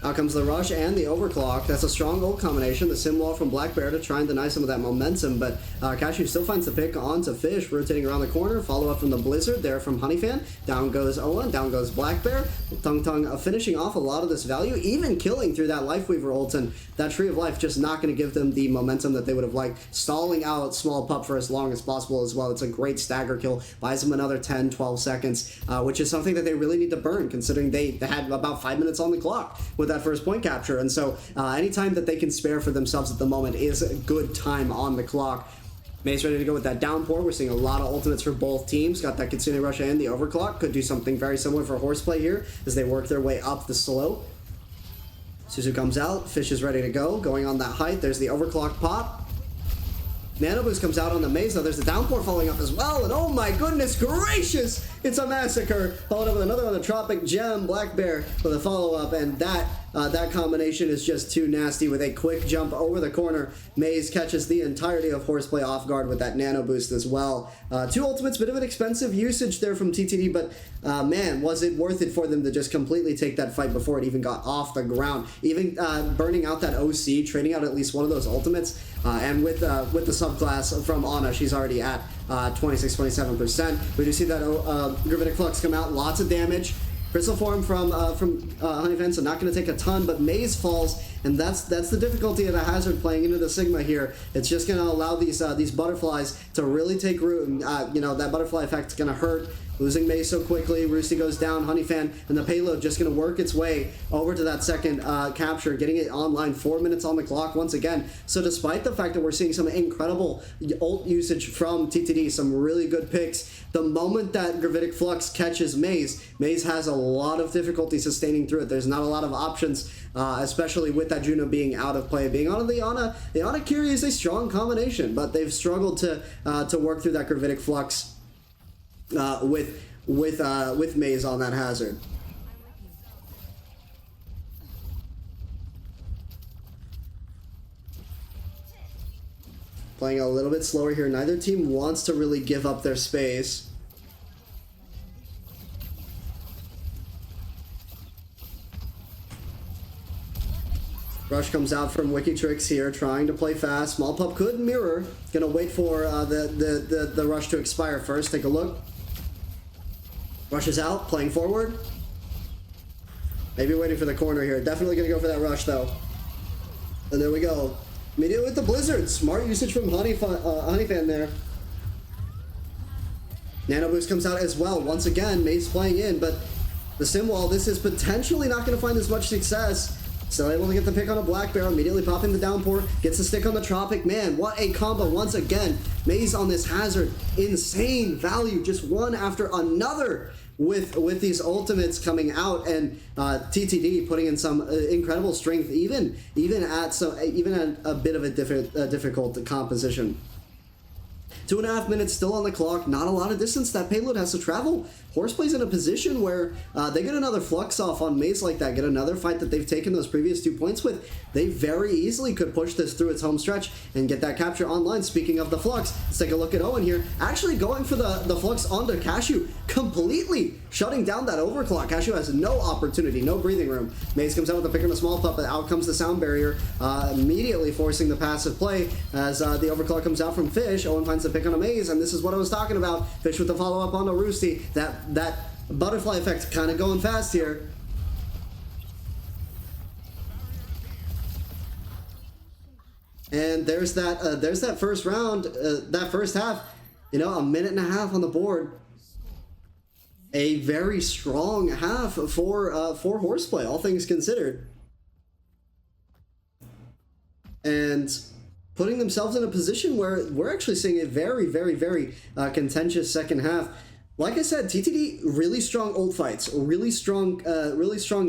A: Out comes the rush and the overclock. That's a strong ult combination. The sim wall from Black Bear to try and deny some of that momentum, but Cashew still finds the pick onto Fish, rotating around the corner. Follow up from the Blizzard there from Honeyfan. Down goes Owen, down goes Black Bear. TungTung finishing off a lot of this value, even killing through that Lifeweaver ult, and that Tree of Life just not going to give them the momentum that they would have liked. Stalling out Small Pup for as long as possible as well. It's a great stagger kill. Buys them another 10, 12 seconds, which is something that they really need to burn, considering they had about 5 minutes on the clock with that first point capture. And so anytime that they can spare for themselves at the moment is a good time on the clock. May's ready to go with that downpour. We're seeing a lot of ultimates for both teams. Got that Kitsune Rush and the overclock. Could do something very similar for Horseplay here as they work their way up the slope. Suzu comes out. Fish is ready to go. Going on that height. There's the overclock pop. Nano Boost comes out on the Maze. Now there's the downpour following up as well. And oh my goodness gracious, it's a massacre. Followed up with another on the Tropic Gem. Black Bear with a follow-up. And that combination is just too nasty with a quick jump over the corner. Maze catches the entirety of Horseplay off guard with that Nano Boost as well. Two ultimates, bit of an expensive usage there from TTD, but man, was it worth it for them to just completely take that fight before it even got off the ground. Even burning out that OC, trading out at least one of those ultimates, and with the subclass from Ana, she's already at 26-27%. We do see that Gravitic Flux come out, lots of damage. Crystal Form from Honeyfan, so not going to take a ton, but Maze falls, and that's the difficulty of the hazard playing into the Sigma here. It's just going to allow these butterflies to really take root, and that butterfly effect is going to hurt Losing Maze so quickly, Roosty goes down, Honeyfan, and the payload just going to work its way over to that second capture, getting it online, 4 minutes on the clock once again. So despite the fact that we're seeing some incredible ult usage from TTD, some really good picks, the moment that Gravitic Flux catches Maze, Maze has a lot of difficulty sustaining through it. There's not a lot of options, especially with that Juno being out of play. Being on the Ana Kiri is a strong combination, but they've struggled to work through that Gravitic Flux with Maze on that hazard. Playing a little bit slower here. Neither team wants to really give up their space. Rush comes out from Wikitrix here, trying to play fast. Small Pup could mirror. Gonna wait for the rush to expire first. Take a look. Rush is out, playing forward. Maybe waiting for the corner here. Definitely gonna go for that rush though. And there we go. Immediately with the Blizzard. Smart usage from Honeyfan there. Nano Boost comes out as well. Once again, Maze playing in, but the Simwall, this is potentially not gonna find as much success. Still able to get the pick on a Black Bear, immediately popping the downpour, gets the stick on the Tropic. Man, what a combo once again. Maze on this hazard, insane value, just one after another with these ultimates coming out, and TTD putting in some incredible strength, even at a bit of a difficult composition. 2.5 minutes still on the clock, not a lot of distance that payload has to travel. Horseplay's in a position where they get another flux off on Maze like that, get another fight that they've taken those previous 2 points with. They very easily could push this through its home stretch and get that capture online. Speaking of the flux, let's take a look at Owen here. Actually going for the flux onto Cashew, completely shutting down that overclock. Cashew has no opportunity, no breathing room. Maze comes out with the pick on a Small Pup, but out comes the sound barrier, immediately forcing the passive play as the overclock comes out from Fish. Owen finds the pick on a Maze, and this is what I was talking about. Fish with the follow-up on the Roosty. That butterfly effect kind of going fast here. And there's that first round, that first half, you know, 1.5 minutes on the board. A very strong half for Horseplay, all things considered. And putting themselves in a position where we're actually seeing a very, very, very contentious second half. Like I said, TTD, really strong ult fights, really strong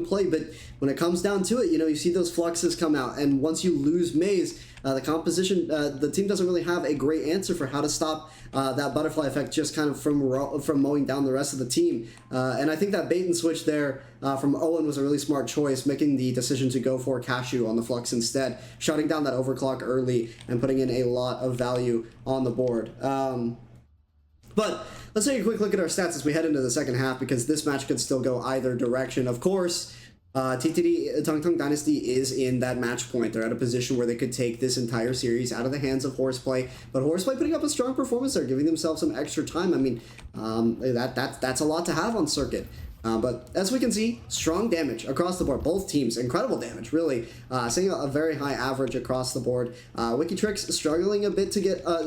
A: play, but when it comes down to it, you know, you see those fluxes come out, and once you lose Maze, the composition, the team doesn't really have a great answer for how to stop that butterfly effect just kind of from mowing down the rest of the team. And I think that bait and switch there from Owen was a really smart choice, making the decision to go for Cashew on the flux instead, shutting down that overclock early and putting in a lot of value on the board. But let's take a quick look at our stats as we head into the second half, because this match could still go either direction. Of course, TTD, TungTungDynasty is in that match point. They're at a position where they could take this entire series out of the hands of Horseplay, but Horseplay putting up a strong performance there, giving themselves some extra time. I mean, that's a lot to have on circuit. But as we can see, strong damage across the board. Both teams, incredible damage, really. Seeing a very high average across the board. Wikitrix struggling a bit to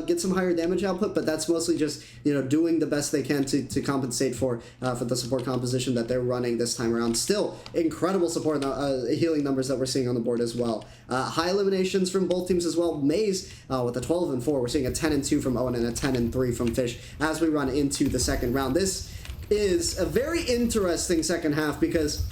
A: get some higher damage output, but that's mostly just, you know, doing the best they can to compensate for the support composition that they're running this time around. Still, incredible support healing numbers that we're seeing on the board as well. High eliminations from both teams as well. Maze with a 12-4. We're seeing a 10-2 from Owen and a 10-3 from Fish as we run into the second round. This is a very interesting second half, because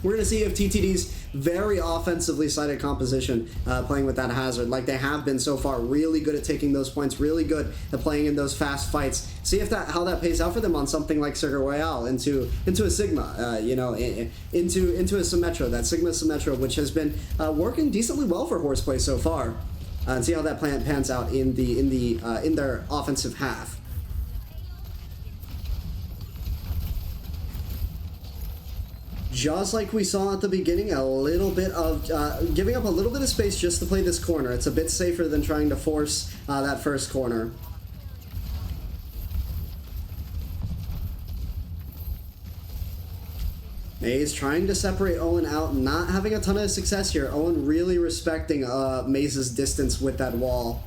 A: we're going to see if TTD's very offensively sided composition playing with that hazard like they have been so far, really good at taking those points, really good at playing in those fast fights. See if how that pays out for them on something like Circuit Royale, into a Sigma, you know, into a Symmetra, that Sigma Symmetra, which has been working decently well for Horseplay so far, and see how that plan pans out in their offensive half. Just like we saw at the beginning, a little bit of giving up a little bit of space just to play this corner. It's a bit safer than trying to force that first corner. Maze trying to separate Owen out, not having a ton of success here. Owen really respecting Maze's distance with that wall.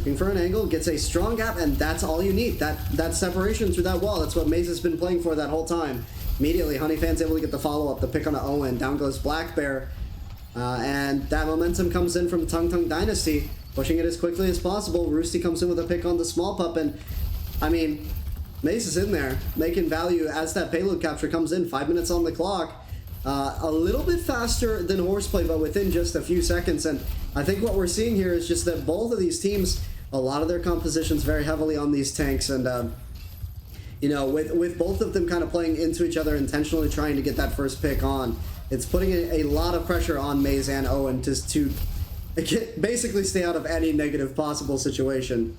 A: Looking for an angle, gets a strong gap, and that's all you need. That separation through that wall. That's what Maze has been playing for that whole time. Immediately, Honeyfan's able to get the follow-up, the pick on Owen. Down goes Black Bear. And that momentum comes in from TungTungDynasty, pushing it as quickly as possible. Roosty comes in with a pick on the small pup, and I mean, Maze is in there, making value as that payload capture comes in. 5 minutes on the clock. A little bit faster than Horseplay, but within just a few seconds. And I think what we're seeing here is just that both of these teams, a lot of their compositions very heavily on these tanks, and you know, with both of them kind of playing into each other, intentionally trying to get that first pick on, it's putting a lot of pressure on Maze and Owen just to basically stay out of any negative possible situation.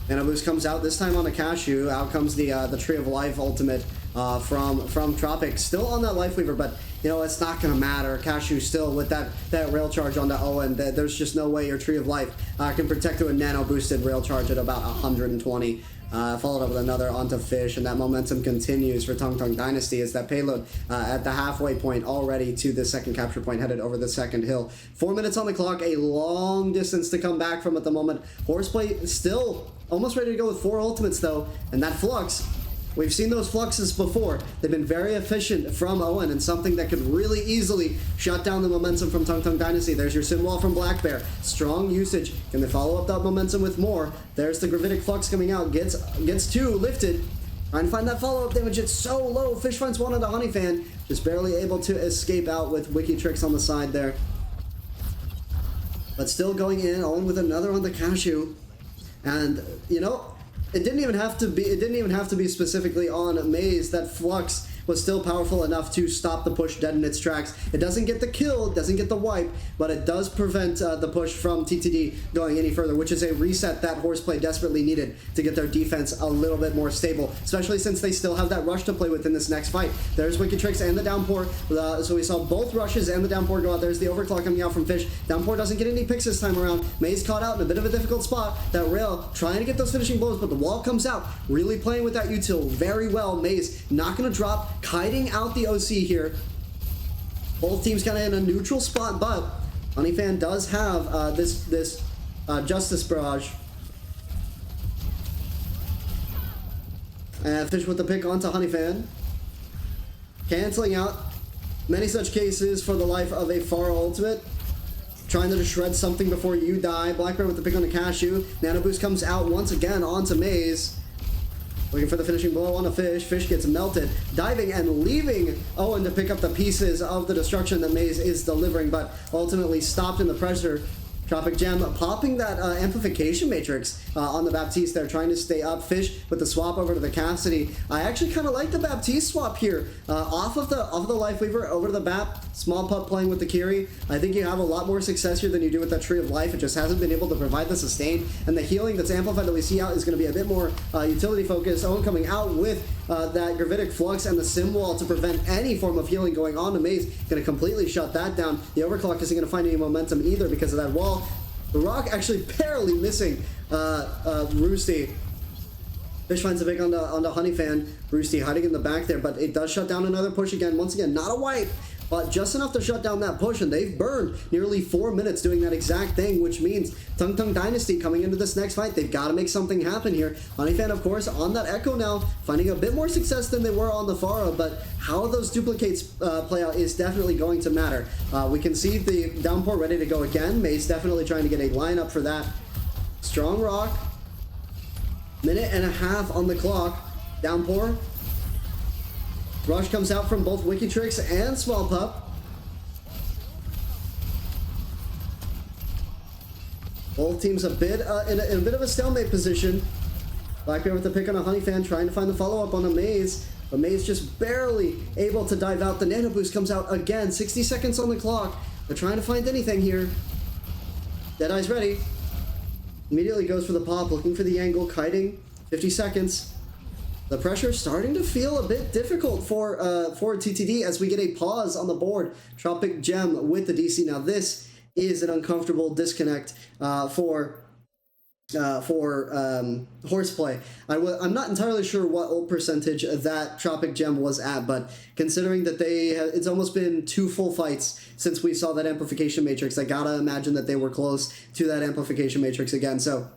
A: And a boost comes out, this time on a Cashew. Out comes the Tree of Life ultimate from Tropic. Still on that Life Weaver, but you know, it's not going to matter. Cashew still with that rail charge onto Owen. There's just no way your Tree of Life can protect to a nano boosted rail charge at about 120. Followed up with another onto Fish, and that momentum continues for TungTungDynasty as that payload at the halfway point already to the second capture point, headed over the second hill. 4 minutes on the clock, a long distance to come back from at the moment. Horseplay still almost ready to go with 4 ultimates though, and that Flux, we've seen those Fluxes before. They've been very efficient from Owen, and something that could really easily shut down the momentum from TungTungDynasty. There's your Sim Wall from Black Bear. Strong usage. Can they follow up that momentum with more? There's the Gravitic Flux coming out. Gets 2 lifted. Trying to find that follow-up damage. It's so low. Fish finds 1 on the Honeyfan. Just barely able to escape out with Wiki Tricks on the side there. But still going in. Owen with another on the Cashew. And, you know, it didn't even have to be specifically on Maze. That Flux was still powerful enough to stop the push dead in its tracks. It doesn't get the kill, it doesn't get the wipe, but it does prevent the push from TTD going any further, which is a reset that Horseplay desperately needed to get their defense a little bit more stable, especially since they still have that rush to play with in this next fight. There's Wicked Tricks and the Downpour, so we saw both rushes and the Downpour go out. There's the Overclock coming out from Fish. Downpour doesn't get any picks this time around. Maze caught out in a bit of a difficult spot. That rail trying to get those finishing blows, but the wall comes out, really playing with that util very well. Maze not going to drop, kiting out the OC here. Both teams kind of in a neutral spot, but Honeyfan does have this Justice Barrage. And Fish with the pick onto Honeyfan. Canceling out many such cases for the life of a Pharah ultimate. Trying to shred something before you die. Black Bear with the pick on the Cashew. Nano Boost comes out once again onto Maze. Looking for the finishing blow on a Fish. Fish gets melted. Diving and leaving Owen to pick up the pieces of the destruction that Maze is delivering, but ultimately stopped in the pressure. Tropic Gem popping that amplification matrix on the Baptiste there, trying to stay up. Fish with the swap over to the Cassidy. I actually kind of like the Baptiste swap here. Off of the Life Weaver over to the Bap. Small Pup playing with the Kiri. I think you have a lot more success here than you do with that Tree of Life. It just hasn't been able to provide the sustain, and the healing that's amplified that we see out is going to be a bit more utility focused. Owen coming out with that Gravitic Flux and the Sim Wall to prevent any form of healing going on to Maze. Going to completely shut that down. The Overclock isn't going to find any momentum either because of that wall. The Rock actually barely missing Roosty. Fish finds a pick on the Honeyfan. Roosty hiding in the back there, but it does shut down another push again. Once again, not a wipe, but just enough to shut down that push, and they've burned nearly 4 minutes doing that exact thing, which means TungTungDynasty coming into this next fight, they've got to make something happen here. Honeyfan, of course, on that Echo now, finding a bit more success than they were on the Pharah, but how those duplicates play out is definitely going to matter. We can see the Downpour ready to go again. Maze definitely trying to get a lineup for that. Strong Rock. Minute and a half on the clock. Downpour. Rush comes out from both Wiki Tricks and Small Pup. Both teams a bit in a bit of a stalemate position. Black Bear with the pick on a Honeyfan, trying to find the follow-up on a Maze. But Maze just barely able to dive out. The Nano Boost comes out again. 60 seconds on the clock. They're trying to find anything here. Deadeye's ready. Immediately goes for the pop, looking for the angle, kiting. 50 seconds. The pressure starting to feel a bit difficult for TTD as we get a pause on the board. Tropic Gem with the DC. Now this is an uncomfortable disconnect for Horseplay. I'm not entirely sure what ult percentage that Tropic Gem was at, but considering that it's almost been 2 full fights since we saw that amplification matrix, I gotta imagine that they were close to that amplification matrix again. So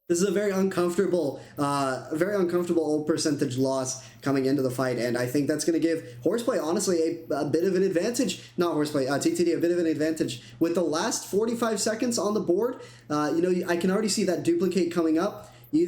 A: this is a very uncomfortable ult percentage loss coming into the fight, and I think that's going to give Horseplay, honestly, a bit of an advantage. Not Horseplay, TTD, a bit of an advantage. With the last 45 seconds on the board, I can already see that duplicate coming up. You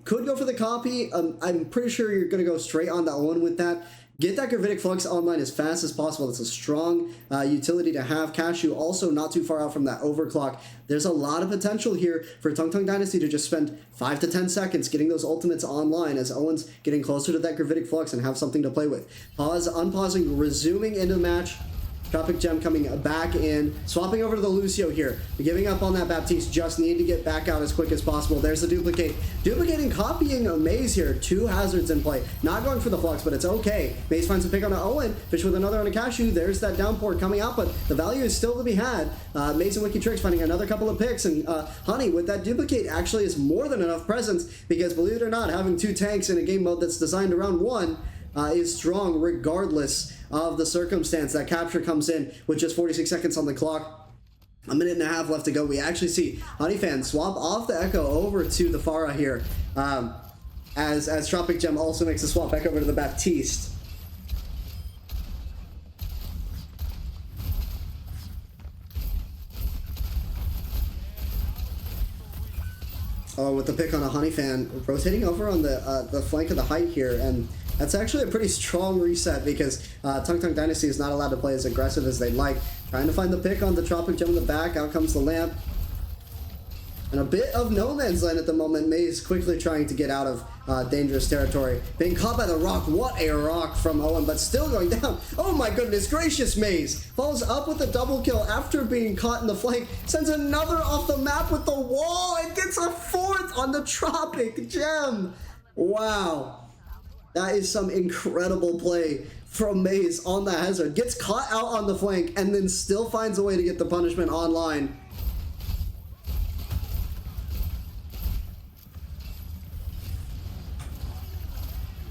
A: could go for the copy. I'm pretty sure you're going to go straight on that one with that. Get that Gravitic Flux online as fast as possible. It's a strong utility to have. Cashew also not too far out from that overclock. There's a lot of potential here for TungTungDynasty to just spend 5 to 10 seconds getting those ultimates online as Owen's getting closer to that Gravitic Flux and have something to play with. Pause, unpausing, resuming into the match. Tropic Gem coming back in, swapping over to the Lucio here, giving up on that Baptiste, just need to get back out as quick as possible. There's the duplicate. Duplicating, copying a Maze here, 2 hazards in play. Not going for the Flux, but it's okay. Maze finds a pick on an Owen, Fish with another on a Cashew, there's that downpour coming out, but the value is still to be had. Maze and WikiTricks finding another couple of picks, and Honey with that duplicate actually is more than enough presence, because believe it or not, having 2 tanks in a game mode that's designed around 1 is strong regardless of the circumstance. That capture comes in with just 46 seconds on the clock. A minute and a half left to go. We actually see Honeyfan swap off the Echo over to the Pharah here, as Tropic Gem also makes a swap back over to the Baptiste. Oh, with the pick on a Honeyfan, rotating over on the flank of the height here, and that's actually a pretty strong reset because TungTungDynasty is not allowed to play as aggressive as they'd like. Trying to find the pick on the Tropic Gem in the back, out comes the lamp. And a bit of no man's land at the moment. Maze quickly trying to get out of dangerous territory. Being caught by the rock. What a rock from Owen, but still going down. Oh my goodness gracious, Maze. Follows up with a double kill after being caught in the flank. Sends another off the map with the wall and gets a 4th on the Tropic Gem. Wow. That is some incredible play from Maze on the hazard. Gets caught out on the flank and then still finds a way to get the punishment online.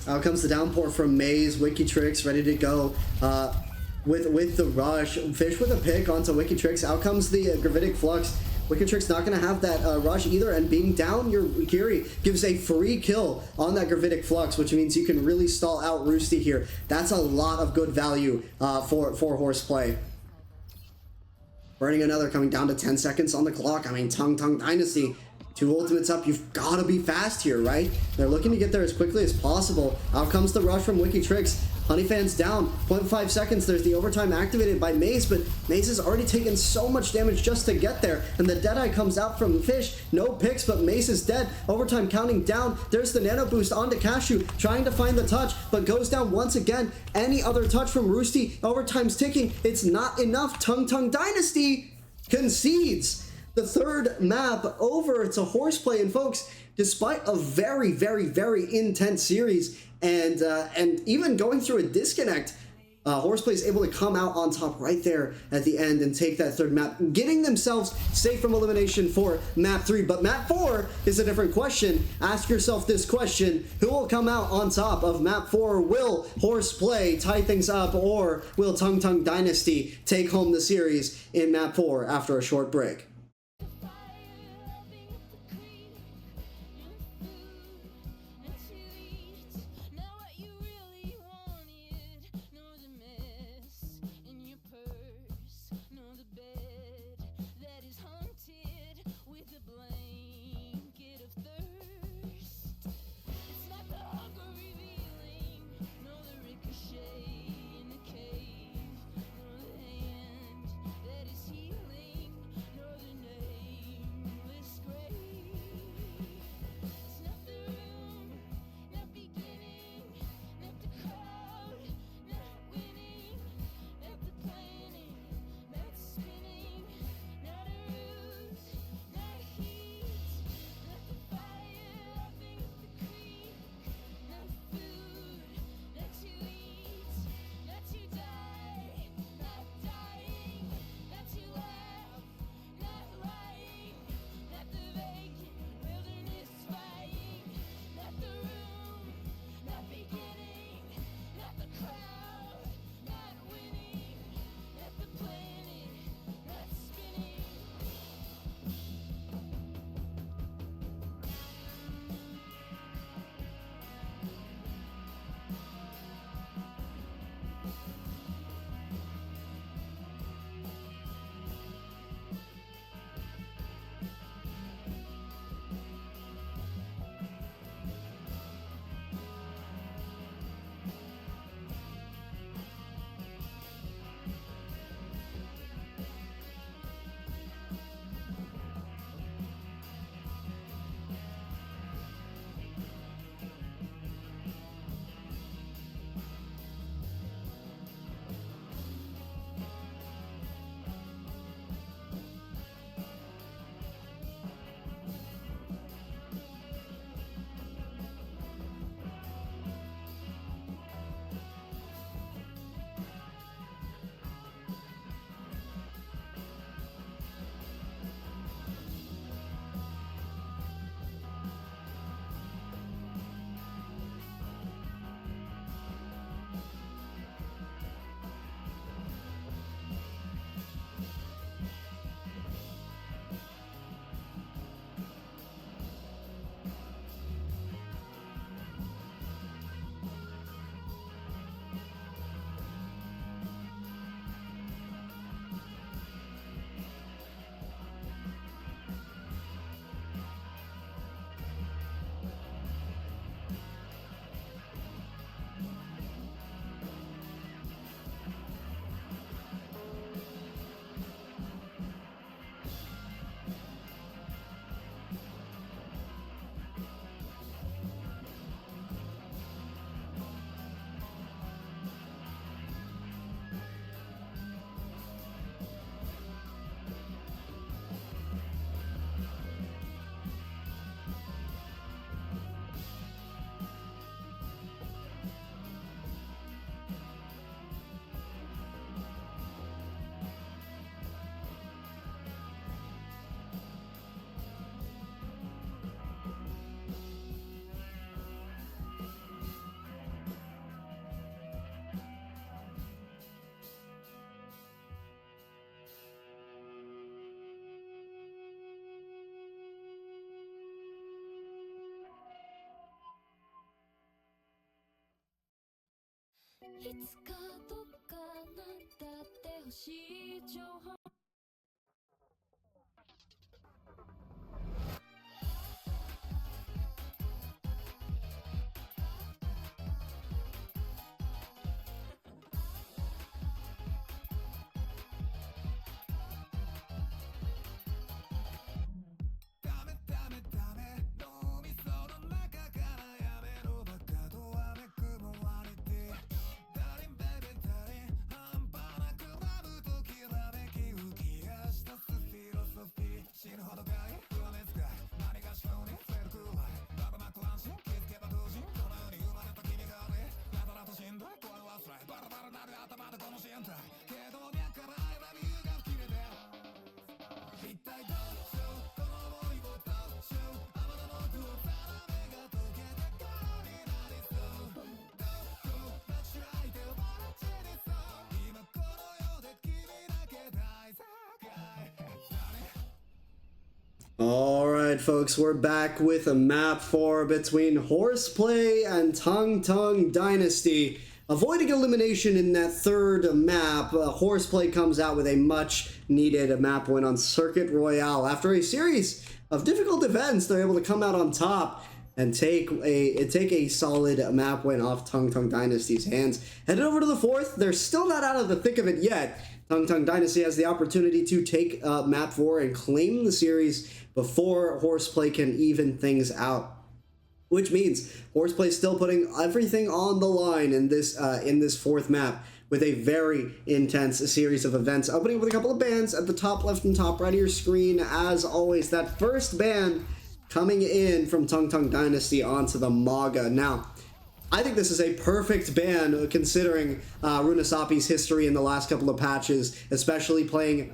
A: Out comes the downpour from Maze. WikiTricks ready to go with the rush. Fish with a pick onto WikiTricks. Out comes the Gravitic Flux. WikiTricks not going to have that rush either, and being down your Kiri gives a free kill on that Gravitic Flux, which means you can really stall out Roosty here. That's a lot of good value for Horseplay. Burning another, coming down to 10 seconds on the clock. I mean, TungTungDynasty, 2 ultimates up. You've got to be fast here, right? They're looking to get there as quickly as possible. Out comes the rush from WikiTricks. Honeyfan's down, 0.5 seconds. There's the overtime activated by Maze, but Maze has already taken so much damage just to get there. And the Deadeye comes out from Fish. No picks, but Maze is dead. Overtime counting down. There's the nano boost onto Cashew, trying to find the touch, but goes down once again. Any other touch from Roosty. Overtime's ticking. It's not enough. TungTungDynasty concedes the 3rd map over to Horseplay. And folks, despite a very, very, very intense series, and even going through a disconnect, Horseplay is able to come out on top right there at the end and take that 3rd map, getting themselves safe from elimination for map 3. But map 4 is a different question. Ask yourself this question: who will come out on top of map 4? Will Horseplay tie things up, or will TungTungDynasty take home the series in map 4 after a short break?
C: いつかどっかなんだって欲しい情報
A: Alright folks, we're back with a map 4 between Horseplay and TungTungDynasty. Avoiding elimination in that third map, Horseplay comes out with a much needed map win on Circuit Royale. After a series of difficult events, they're able to come out on top and take a solid map win off TungTungDynasty's hands. Headed over to the fourth, they're still not out of the thick of it yet. TungTungDynasty has the opportunity to take map 4 and claim the series before Horseplay can even things out. Which means Horseplay still putting everything on the line in this fourth map with a very intense series of events. Opening with a couple of bans at the top left and top right of your screen. As always, that first ban coming in from TungTungDynasty onto the Maga. Now, I think this is a perfect ban considering Runasapi's history in the last couple of patches, especially playing,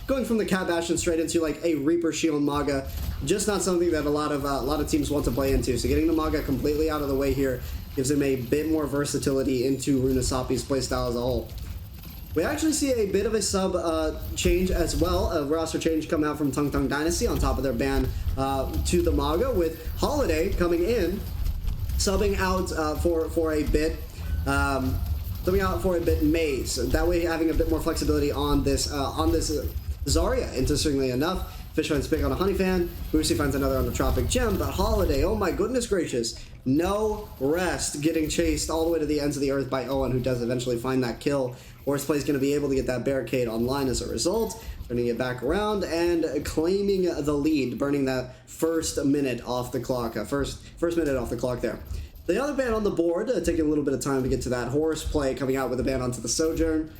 A: going from the Cat Bastion straight into like a Reaper Shield Maga, just not something that a lot of teams want to play into. So getting the Maga completely out of the way here gives him a bit more versatility into Runasapi's playstyle as a whole. We actually see a bit of a sub change as well, a roster change coming out from TungTungDynasty on top of their ban to the Maga, with Holiday coming in, subbing out for a bit, Maze. That way, having a bit more flexibility on this Zarya. Interestingly enough, Fish finds pick on a Honey Fan, Boosie finds another on the Tropic Gem, but Holiday, oh my goodness gracious, no rest, getting chased all the way to the ends of the earth by Owen, who does eventually find that kill. Horseplay's going to be able to get that barricade online as a result, turning it back around and claiming the lead, burning that first minute off the clock, first minute off the clock there. The other ban on the board, taking a little bit of time to get to that, Horseplay coming out with a ban onto the Sojourn.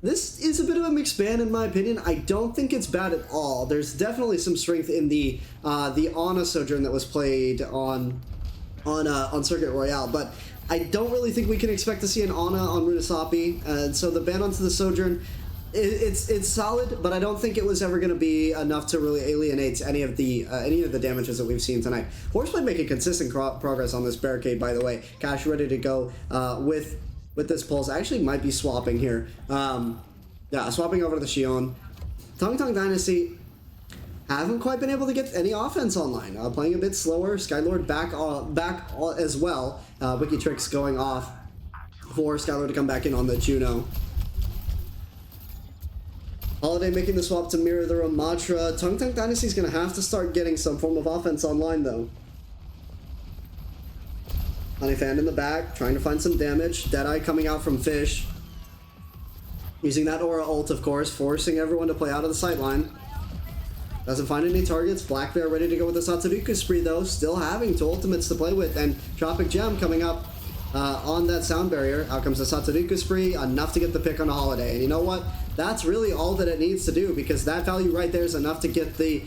A: This is a bit of a mixed ban in my opinion. I don't think it's bad at all. There's definitely some strength in the Ana Sojourn that was played on Circuit Royale, but I don't really think we can expect to see an Ana on Runasapi, and so the ban onto the Sojourn, it's solid, but I don't think it was ever going to be enough to really alienate any of the damages that we've seen tonight. Horseplay making consistent progress on this barricade, by the way. Cash ready to go with this pulse. I actually might be swapping here. Yeah, swapping over to the Xion. TungTungDynasty haven't quite been able to get any offense online. Playing a bit slower. Skylord back as well. Wiki Tricks going off for Skylord to come back in on the Juno. Holiday making the swap to mirror the Ramatra. TungTungDynasty is going to have to start getting some form of offense online, though. Honeyfan in the back, trying to find some damage. Deadeye coming out from Fish. Using that Aura ult, of course, forcing everyone to play out of the sideline. Doesn't find any targets. Black Bear ready to go with the Satsuruku spree, though. Still having two ultimates to play with. And Tropic Gem coming up on that sound barrier. Out comes the Satsuruku spree. Enough to get the pick on a Holiday. And you know what? That's really all that it needs to do, because that value right there is enough to get the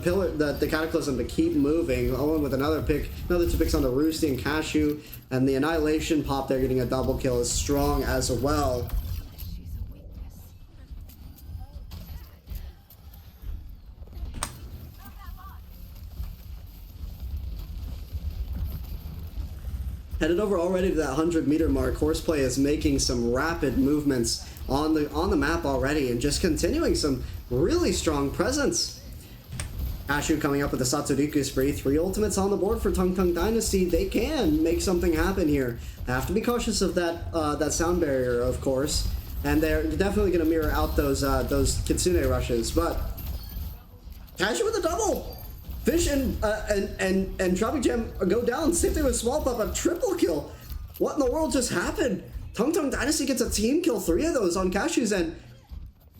A: pillar, the Cataclysm to keep moving. Owen with another pick, another two picks on the Roosty and Cashew. And the Annihilation pop there getting a double kill is strong as well. Headed over already to that 100-meter mark. Horseplay is making some rapid movements on the map already, and just continuing some really strong presence. Ashu coming up with the Satsuriku spree. 3 ultimates on the board for TungTungDynasty. They can make something happen here. Have to be cautious of that sound barrier, of course. And they're definitely going to mirror out those Kitsune rushes. But Cashew with a double! Fish and Tropic Jam go down. Same thing with Small Pup, a triple kill. What in the world just happened? TungTungDynasty gets a team kill, 3 of those on Cashew's end.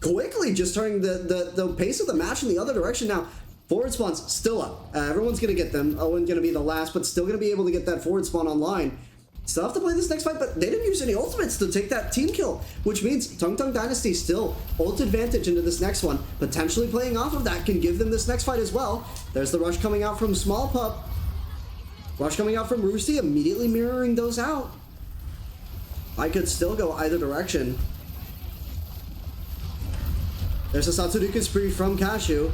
A: Quickly just turning the pace of the match in the other direction now. Forward spawns still up. Everyone's going to get them. Owen going to be the last, but still going to be able to get that forward spawn online. Still have to play this next fight, but they didn't use any ultimates to take that team kill, which means TungTungDynasty still ult advantage into this next one. Potentially playing off of that can give them this next fight as well. There's the rush coming out from Small Pup. Rush coming out from Roosty, immediately mirroring those out. I could still go either direction. There's a Satsuruku spree from Cashew.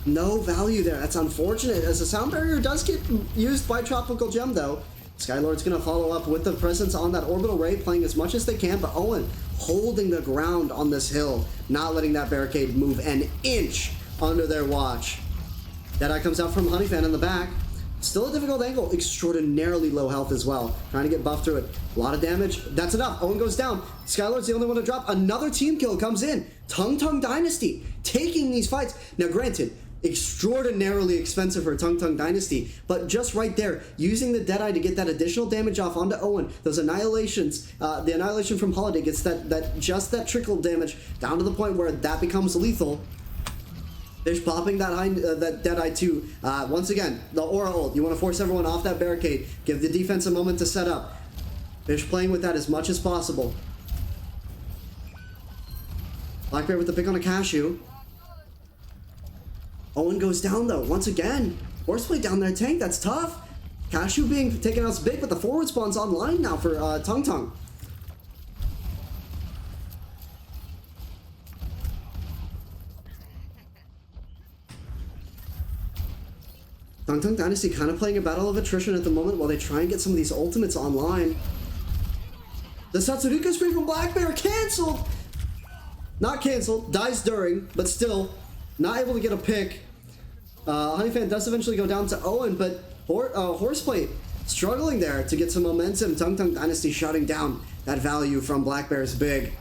A: No value there. That's unfortunate, as the sound barrier does get used by Tropical Gem, though. Skylord's going to follow up with the presence on that orbital ray, playing as much as they can, but Owen holding the ground on this hill, not letting that barricade move an inch under their watch. Deadeye comes out from Honeyfan in the back. Still a difficult angle, extraordinarily low health as well. Trying to get buffed through it. A lot of damage. That's enough. Owen goes down. Skylord's the only one to drop. Another team kill comes in. TungTungDynasty taking these fights. Now, granted, extraordinarily expensive for TungTungDynasty, but just right there, using the Deadeye to get that additional damage off onto Owen. Those annihilations, the annihilation from Holiday gets that trickle damage down to the point where that becomes lethal. Fish popping that Deadeye too. Once again, the Aura ult. You want to force everyone off that barricade. Give the defense a moment to set up. Fish playing with that as much as possible. Blackbear with the pick on a Cashew. Owen goes down though, once again. Horseplay down their tank, that's tough. Cashew being taken out big, but the forward spawn's online now for TungTung. TungTungDynasty kind of playing a battle of attrition at the moment while they try and get some of these ultimates online. The Satsuruku spree from Blackbear canceled! Not canceled, dies during, but still not able to get a pick. Honeyfan does eventually go down to Owen, but Horseplay struggling there to get some momentum. TungTungDynasty shutting down that value from Blackbear's big.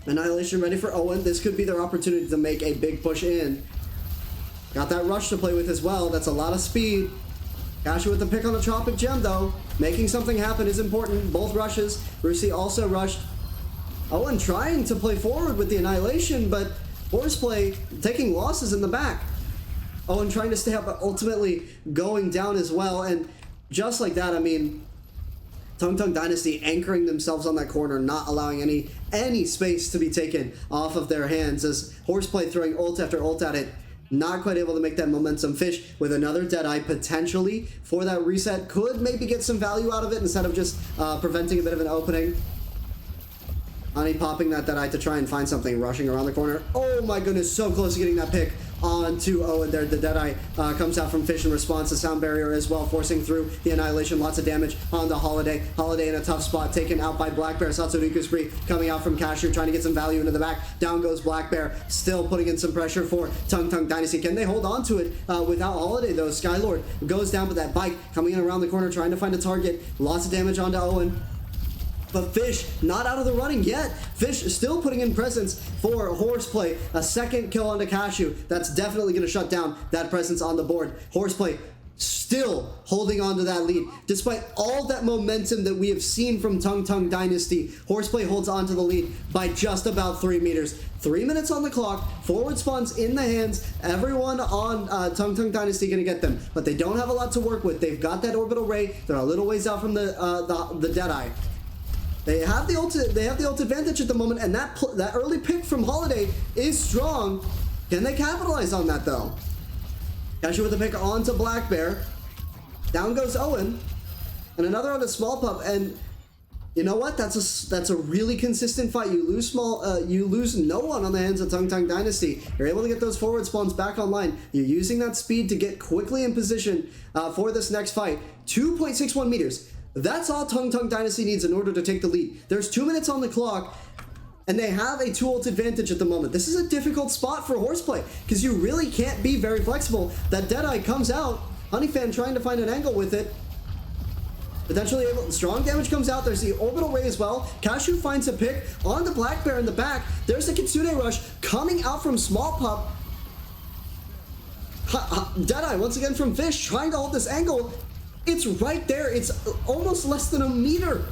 A: Annihilation ready for Owen. This could be their opportunity to make a big push in. Got that rush to play with as well. That's a lot of speed. Cashew with the pick on the Tropic Gem though. Making something happen is important. Both rushes. Rusi also rushed. Owen trying to play forward with the Annihilation, but Horseplay taking losses in the back. Owen trying to stay up, but ultimately going down as well. And just like that, I mean, TungTungDynasty anchoring themselves on that corner, not allowing any space to be taken off of their hands, as Horseplay throwing ult after ult at it. Not quite able to make that momentum. Fish with another Deadeye potentially for that reset. Could maybe get some value out of it instead of just preventing a bit of an opening. Honey popping that Deadeye to try and find something, rushing around the corner. Oh my goodness, so close to getting that pick onto Owen there. The Deadeye comes out from Fish in response to sound barrier as well, forcing through the Annihilation. Lots of damage on the Holiday. Holiday in a tough spot, taken out by Blackbear. Satsuruku spree coming out from Cashew, trying to get some value into the back. Down goes Blackbear, still putting in some pressure for TungTungDynasty. Can they hold on to it without Holiday though? Skylord goes down with that bike, coming in around the corner, trying to find a target. Lots of damage onto Owen. But Fish not out of the running yet. Fish still putting in presence for Horseplay. A second kill onto Cashew. That's definitely going to shut down that presence on the board. Horseplay still holding on to that lead. Despite all that momentum that we have seen from TungTungDynasty, Horseplay holds on to the lead by just about 3 meters. 3 minutes on the clock. Forward spawns in the hands. Everyone on TungTungDynasty going to get them. But they don't have a lot to work with. They've got that orbital ray. They're a little ways out from the Deadeye. They have the ult advantage at the moment, and that early pick from Holiday is strong. Can they capitalize on that though? Cashew with the pick onto Blackbear. Down goes Owen, and another on a Small Pup. And you know what? That's a really consistent fight. You lose no one on the hands of TungTungDynasty. You're able to get those forward spawns back online. You're using that speed to get quickly in position for this next fight. 2.61 meters. That's all TungTungDynasty needs in order to take the lead. There's 2 minutes on the clock. And they have a 2-ult advantage at the moment. This is a difficult spot for Horseplay because you really can't be very flexible. That Deadeye comes out. Honeyfan trying to find an angle with it. Potentially able. Strong damage comes out. There's the orbital ray as well. Cashew finds a pick on the Black Bear in the back. There's the Kitsune Rush coming out from Small Pup. Deadeye once again from Fish trying to hold this angle. It's right there. It's almost less than a meter.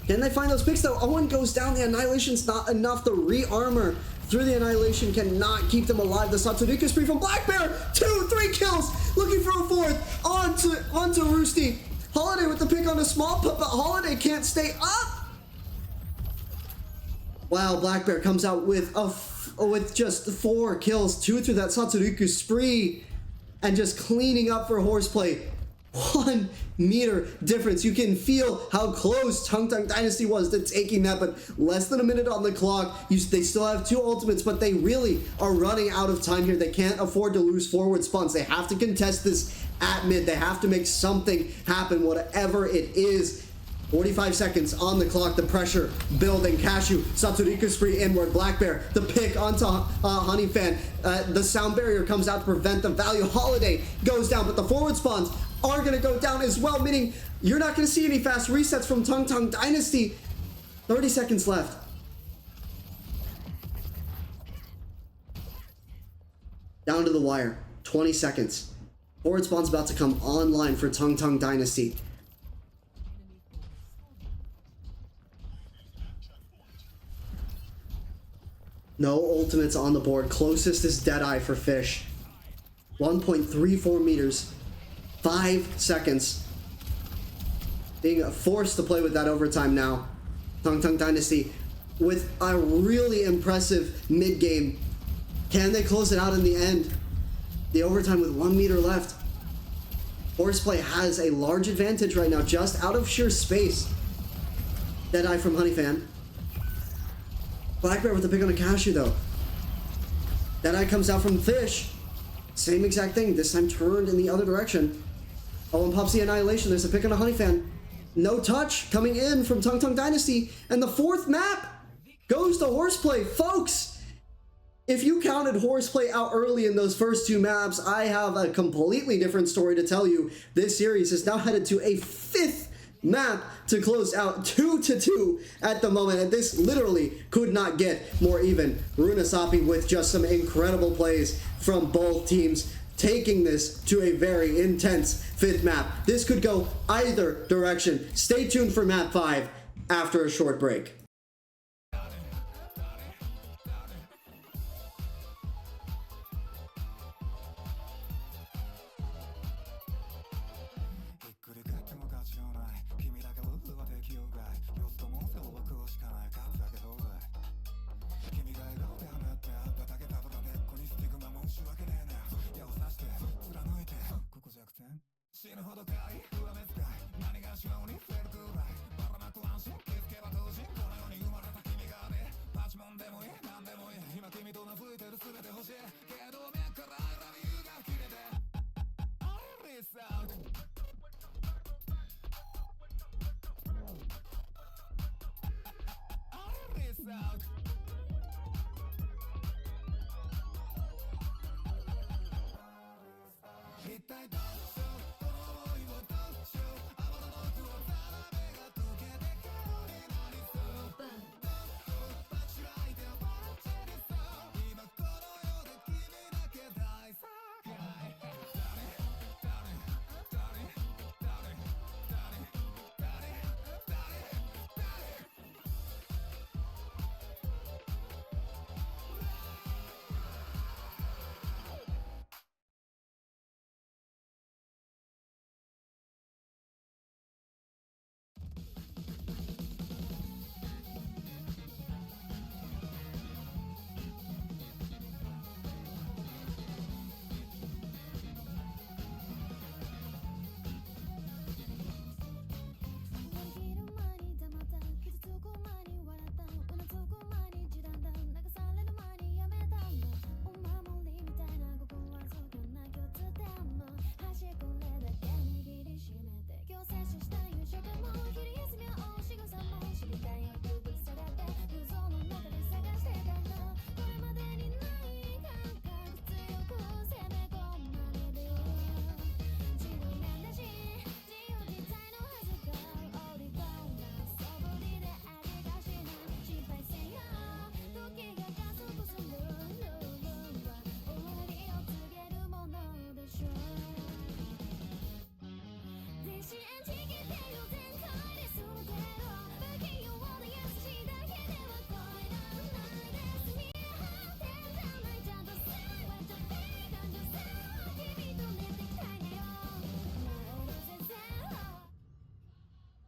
A: Can they find those picks though? Owen goes down. The Annihilation's not enough. The re-armor through the Annihilation cannot keep them alive. The Satsuruku spree from Black Bear. 2-3 kills. Looking for a fourth. Onto Roosty. Holiday with the pick on a Small Pup, but Holiday can't stay up. Wow, Black Bear comes out with just 4 kills. 2 through that Satsuruku spree. And just cleaning up for Horseplay. 1 meter difference. You can feel how close TungTungDynasty was to taking that, but less than a minute on the clock. They still have 2 ultimates, but they really are running out of time here. They can't afford to lose forward spawns. They have to contest this at mid. They have to make something happen, whatever it is. 45 seconds on the clock. The pressure building. Cashew, Satsuruku spree inward. Black Bear, the pick onto Honeyfan. The sound barrier comes out to prevent the value. Holiday goes down, but the forward spawns are going to go down as well, meaning you're not going to see any fast resets from TungTungDynasty. 30 seconds left. Down to the wire. 20 seconds. Forward spawn's about to come online for TungTungDynasty. No ultimates on the board. Closest is Deadeye for Fish. 1.34 meters. 5 seconds. Being forced to play with that overtime now. TungTungDynasty with a really impressive mid-game. Can they close it out in the end? The overtime with 1 meter left. Horseplay has a large advantage right now, just out of sheer space. Deadeye from Honeyfan. Black Bear with the pick on a Cashew though. Deadeye comes out from Fish. Same exact thing, this time turned in the other direction. Oh, and pops the Annihilation. There's a pick on a Honeyfan. No touch coming in from TungTungDynasty. And the 4th map goes to Horseplay. Folks, if you counted Horseplay out early in those first 2 maps, I have a completely different story to tell you. This series is now headed to a 5th map to close out 2-2 at the moment, and this literally could not get more even. Runasapi with just some incredible plays from both teams, taking this to a very intense 5th map. This could go either direction. Stay tuned for map 5 after a short break.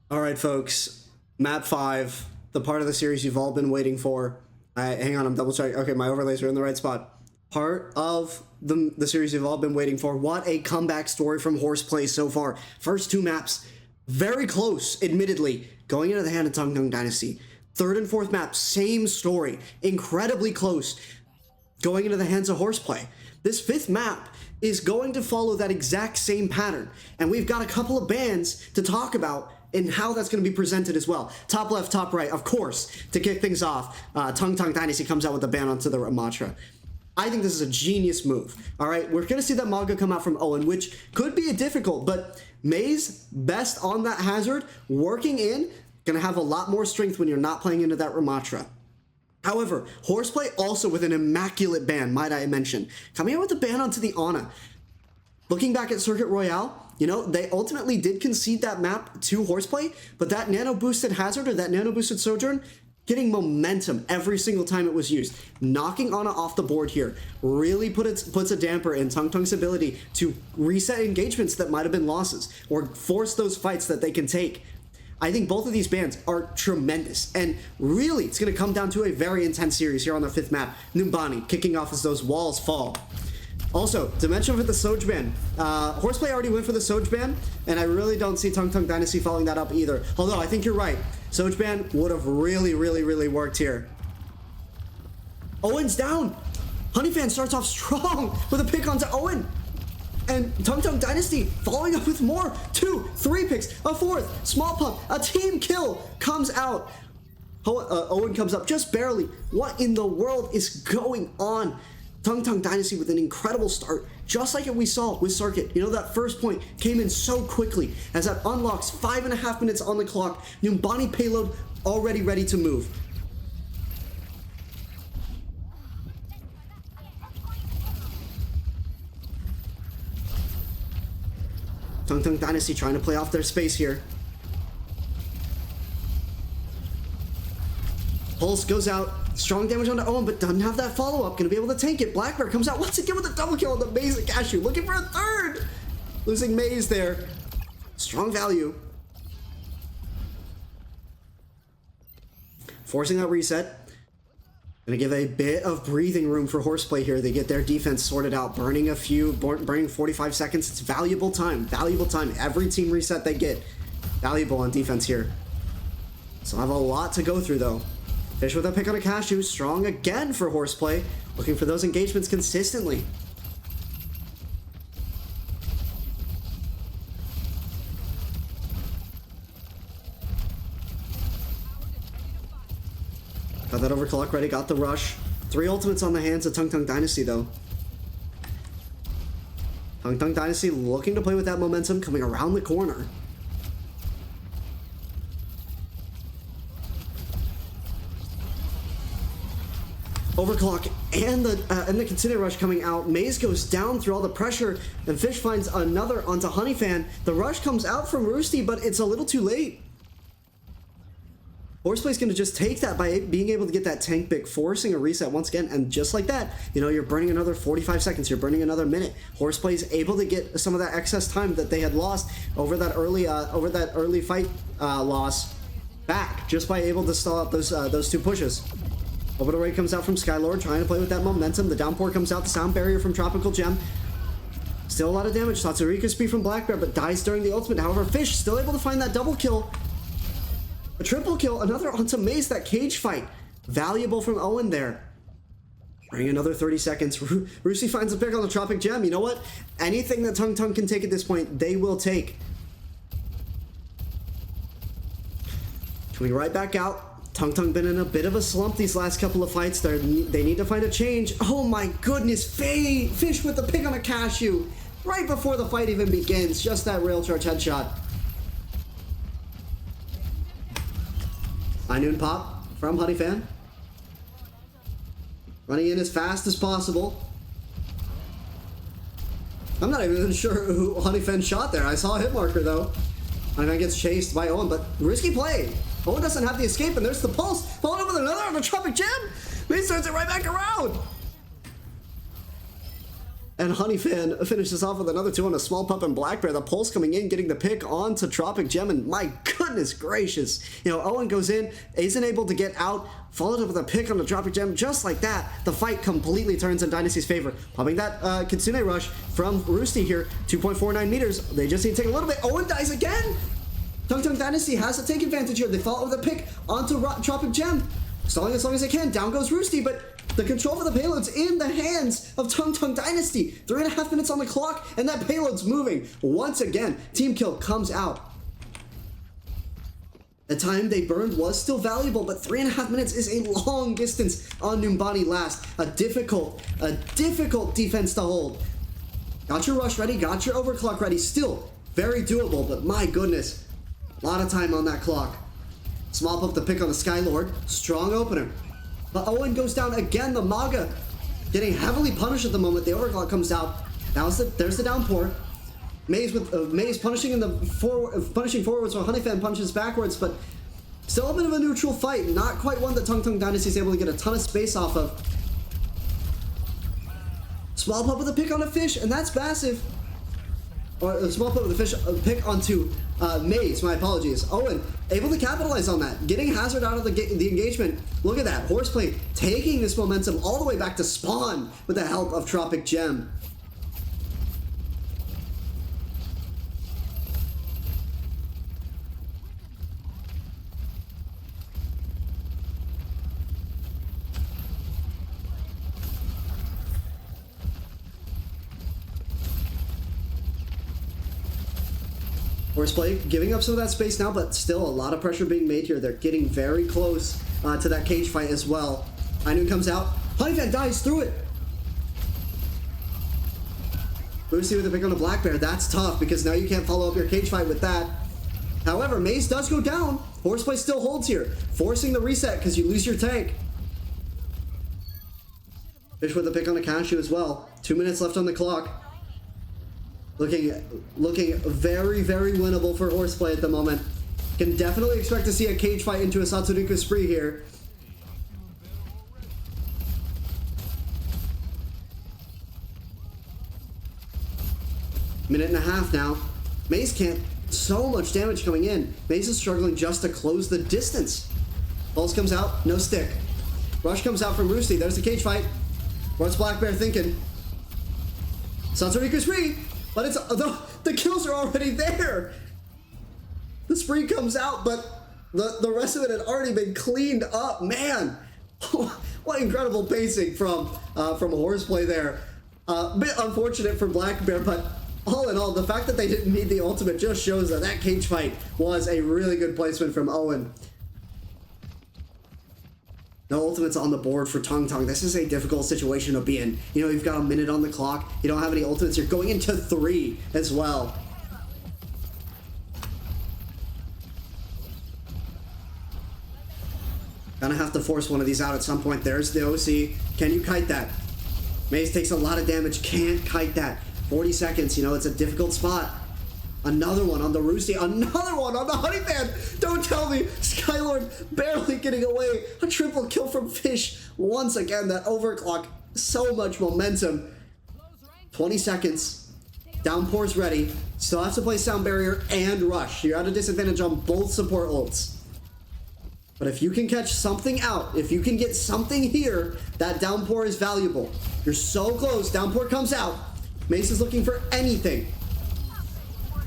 A: All right, folks. Map 5, the part of the series you've all been waiting for. Hang on, I'm double checking. Okay, my overlays are in the right spot. Part of the series you've all been waiting for. What a comeback story from Horseplay so far. First 2 maps, very close, admittedly, going into the hand of TungTungDynasty. 3rd and 4th map, same story, incredibly close, going into the hands of Horseplay. This 5th map is going to follow that exact same pattern, and we've got a couple of bans to talk about and how that's going to be presented as well. Top left, top right, of course, to kick things off, TungTungDynasty comes out with the ban onto the Ramatra. I think this is a genius move. All right, we're going to see that Maga come out from Owen, which could be a difficult, but Maze, best on that hazard, working in, going to have a lot more strength when you're not playing into that Ramatra. However, Horseplay also with an immaculate ban, might I mention, coming out with a ban onto the Ana. Looking back at Circuit Royale, you know, they ultimately did concede that map to Horseplay, but that nano-boosted hazard or that nano-boosted Sojourn, getting momentum every single time it was used. Knocking Ana off the board here really puts a damper in TungTung's ability to reset engagements that might have been losses or force those fights that they can take. I think both of these bans are tremendous, and really it's going to come down to a very intense series here on the 5th map. Numbani kicking off as those walls fall. Also, to mention with the Soj ban, Horseplay already went for the Soj ban, and I really don't see TungTungDynasty following that up either. Although, I think you're right. Soj ban would have really worked here. Owen's down! Honeyfan starts off strong with a pick onto Owen. And TungTungDynasty following up with more. 2, 3 picks, a 4th, small pump, a team kill comes out. Owen comes up just barely. What in the world is going on? TungTungDynasty with an incredible start, just like we saw with Circuit. You know, that first point came in so quickly as that unlocks 5.5 minutes on the clock. Numbani payload already ready to move. TungTungDynasty trying to play off their space here. Pulse goes out. Strong damage onto Owen, but doesn't have that follow-up. Gonna be able to tank it. Black Bear comes out once again with a double kill on the Maze and Cashew. Looking for a 3rd! Losing Maze there. Strong value. Forcing that reset. Gonna give a bit of breathing room for Horseplay here. They get their defense sorted out. Burning 45 seconds. It's valuable time. Valuable time. Every team reset they get. Valuable on defense here. So I have a lot to go through though. Fish with a pick on a Cashew, strong again for Horseplay, looking for those engagements consistently. Got that overclock ready, got the rush. 3 ultimates on the hands of TungTungDynasty though. TungTungDynasty looking to play with that momentum coming around the corner. Overclock and the Consider Rush coming out. Maze goes down through all the pressure, and Fish finds another onto Honeyfan. The rush comes out from Roosty, but it's a little too late. Horseplay's going to just take that by being able to get that tank pick, forcing a reset once again, and just like that, you know, you're burning another 45 seconds, you're burning another minute. Horseplay's able to get some of that excess time that they had lost over that early fight loss back, just by able to stall out those 2 pushes. Orbital Ray comes out from Skylord, trying to play with that momentum. The downpour comes out, the sound barrier from Tropical Gem. Still a lot of damage. Tatsurika speed from Black Bear, but dies during the ultimate. However, Fish still able to find that double kill. A triple kill, another onto Maze, that cage fight. Valuable from Owen there. Bring another 30 seconds. Roosy finds a pick on the Tropic Gem. You know what? Anything that TungTung can take at this point, they will take. Coming right back out. TungTung been in a bit of a slump these last couple of fights. They need to find a change. Oh my goodness, Fish with the pick on a Cashew. Right before the fight even begins. Just that rail charge headshot. High noon pop from Honeyfan. Running in as fast as possible. I'm not even sure who Honeyfan shot there. I saw a hit marker though. Honeyfan gets chased by Owen, but risky play. Owen doesn't have the escape, and there's the pulse. Followed up with another on the Tropic Gem. Maze turns it right back around. And Honeyfan finishes off with another 2 on a Small Pup and Black Bear. The Pulse coming in, getting the pick onto Tropic Gem, and my goodness gracious. You know, Owen goes in, isn't able to get out, followed up with a pick on the Tropic Gem. Just like that, the fight completely turns in Dynasty's favor. Popping that Kitsune Rush from Roosty here, 2.49 meters. They just need to take a little bit. Owen dies again! TungTungDynasty has to take advantage here. They follow up with a pick onto Tropic Gem. Stalling as long as they can. Down goes Roosty, but the control for the payload's in the hands of TungTungDynasty. 3.5 minutes on the clock, and that payload's moving. Once again, team kill comes out. The time they burned was still valuable, but 3.5 minutes is a long distance on Numbani last. A difficult defense to hold. Got your rush ready, got your overclock ready. Still very doable, but my goodness, a lot of time on that clock. Small Pup the pick on the Skylord. Strong opener. But Owen goes down again. The Maga getting heavily punished at the moment. The overclock comes out. There's the downpour. Maze punishing in the punishing forwards while Honeyfan punches backwards, but still a bit of a neutral fight. Not quite one that TungTungDynasty is able to get a ton of space off of. Small Pup with a pick on a fish, and that's massive. Or a Small Pup with a fish pick onto Maze, my apologies. Owen able to capitalize on that, getting Hazard out of the engagement. Look at that, Horseplay taking this momentum all the way back to spawn with the help of Tropic Gem. Horseplay giving up some of that space now, but still a lot of pressure being made here. They're getting very close to that cage fight as well. Ainu comes out. Honeyfan dies through it. Lucy with a pick on a Black Bear. That's tough because now you can't follow up your cage fight with that. However, Maze does go down. Horseplay still holds here, forcing the reset because you lose your tank. Fish with a pick on a Cashew as well. 2 minutes left on the clock. Looking very, very winnable for Horseplay at the moment. Can definitely expect to see a cage fight into a Satsuruku spree here. Minute and a half now. Maze can't. So much damage coming in. Maze is struggling just to close the distance. Pulse comes out. No stick. Rush comes out from Roosty. There's the cage fight. What's Black Bear thinking? Satsuruku spree! But it's the kills are already there. The spree comes out, but the rest of it had already been cleaned up. Man, what incredible pacing from Horseplay there. A bit unfortunate for Black Bear, but all in all, the fact that they didn't need the ultimate just shows that cage fight was a really good placement from Owen. No ultimates on the board for TungTung. This is a difficult situation to be in. You know, you've got a minute on the clock. You don't have any ultimates. You're going into 3 as well. Gonna have to force one of these out at some point. There's the OC. Can you kite that? Maze takes a lot of damage. Can't kite that. 40 seconds. You know, it's a difficult spot. Another one on the Roosty. Another one on the Honeyfan. Don't tell me. Skylord barely getting away. A triple kill from Fish. Once again, that overclock. So much momentum. 20 seconds. Downpour's ready. Still have to play Sound Barrier and Rush. You're at a disadvantage on both support ults. But if you can catch something out, if you can get something here, that Downpour is valuable. You're so close. Downpour comes out. Mace is looking for anything.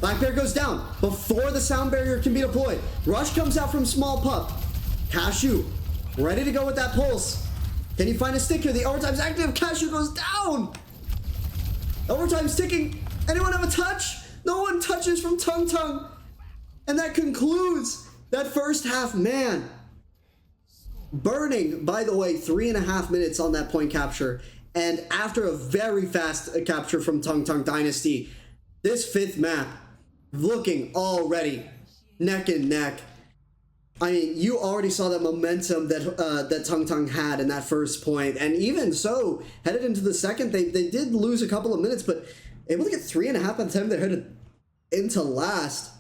A: Black Bear goes down before the Sound Barrier can be deployed. Rush comes out from Small Pup. Cashew, ready to go with that pulse. Can you find a stick here? The overtime's active. Cashew goes down. Overtime's ticking. Anyone have a touch? No one touches from TungTung. And that concludes that first half. Man, burning, by the way, 3.5 minutes on that point capture. And after a very fast capture from TungTungDynasty, this 5th map looking already neck and neck. I mean, you already saw that momentum that that TungTung had in that first point, and even so, headed into the second, they did lose a couple of minutes, but able to get 3.5 by the time they're headed into last.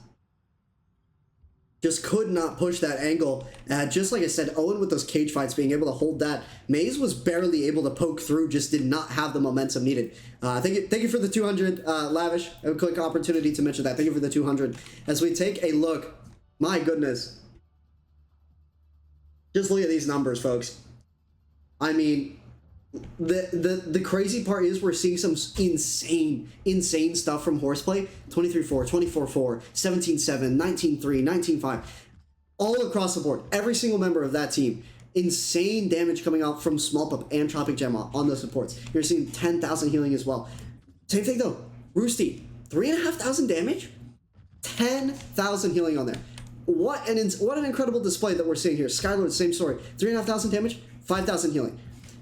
A: just could not push that angle. Just like I said, Owen with those cage fights, being able to hold that. Maze was barely able to poke through, just did not have the momentum needed. Thank you for the 200, Lavish. A quick opportunity to mention that. Thank you for the 200. As we take a look, my goodness. Just look at these numbers, folks. I mean, the crazy part is we're seeing some insane stuff from Horseplay. 23-4, 24-4, 17-7, 19-3, 19-5. All across the board. Every single member of that team. Insane damage coming out from Small Pup and Tropic Gem on the supports. You're seeing 10,000 healing as well. Same thing though. Roosty, 3,500 damage? 10,000 healing on there. What an incredible display that we're seeing here. Skylord, same story. 3,500 damage, 5,000 healing.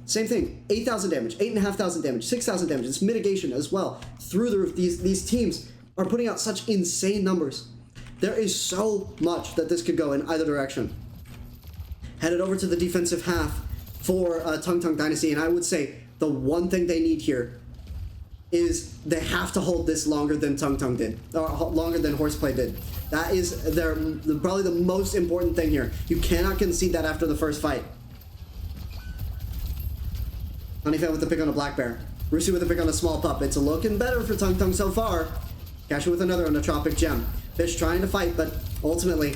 A: Same thing, 8,000 damage, 8,500 damage, 6,000 damage. It's mitigation as well. Through the roof, these teams are putting out such insane numbers. There is so much that this could go in either direction. Headed over to the defensive half for TungTungDynasty, and I would say the one thing they need here is they have to hold this longer than TungTung did, or longer than Horseplay did. That is probably the most important thing here. You cannot concede that after the first fight. Honeyfan with the pick on a Black Bear. Rusi with a pick on a Small Pup. It's looking better for TungTung so far. Cashew with another on a Tropic Gem. Fish trying to fight, but ultimately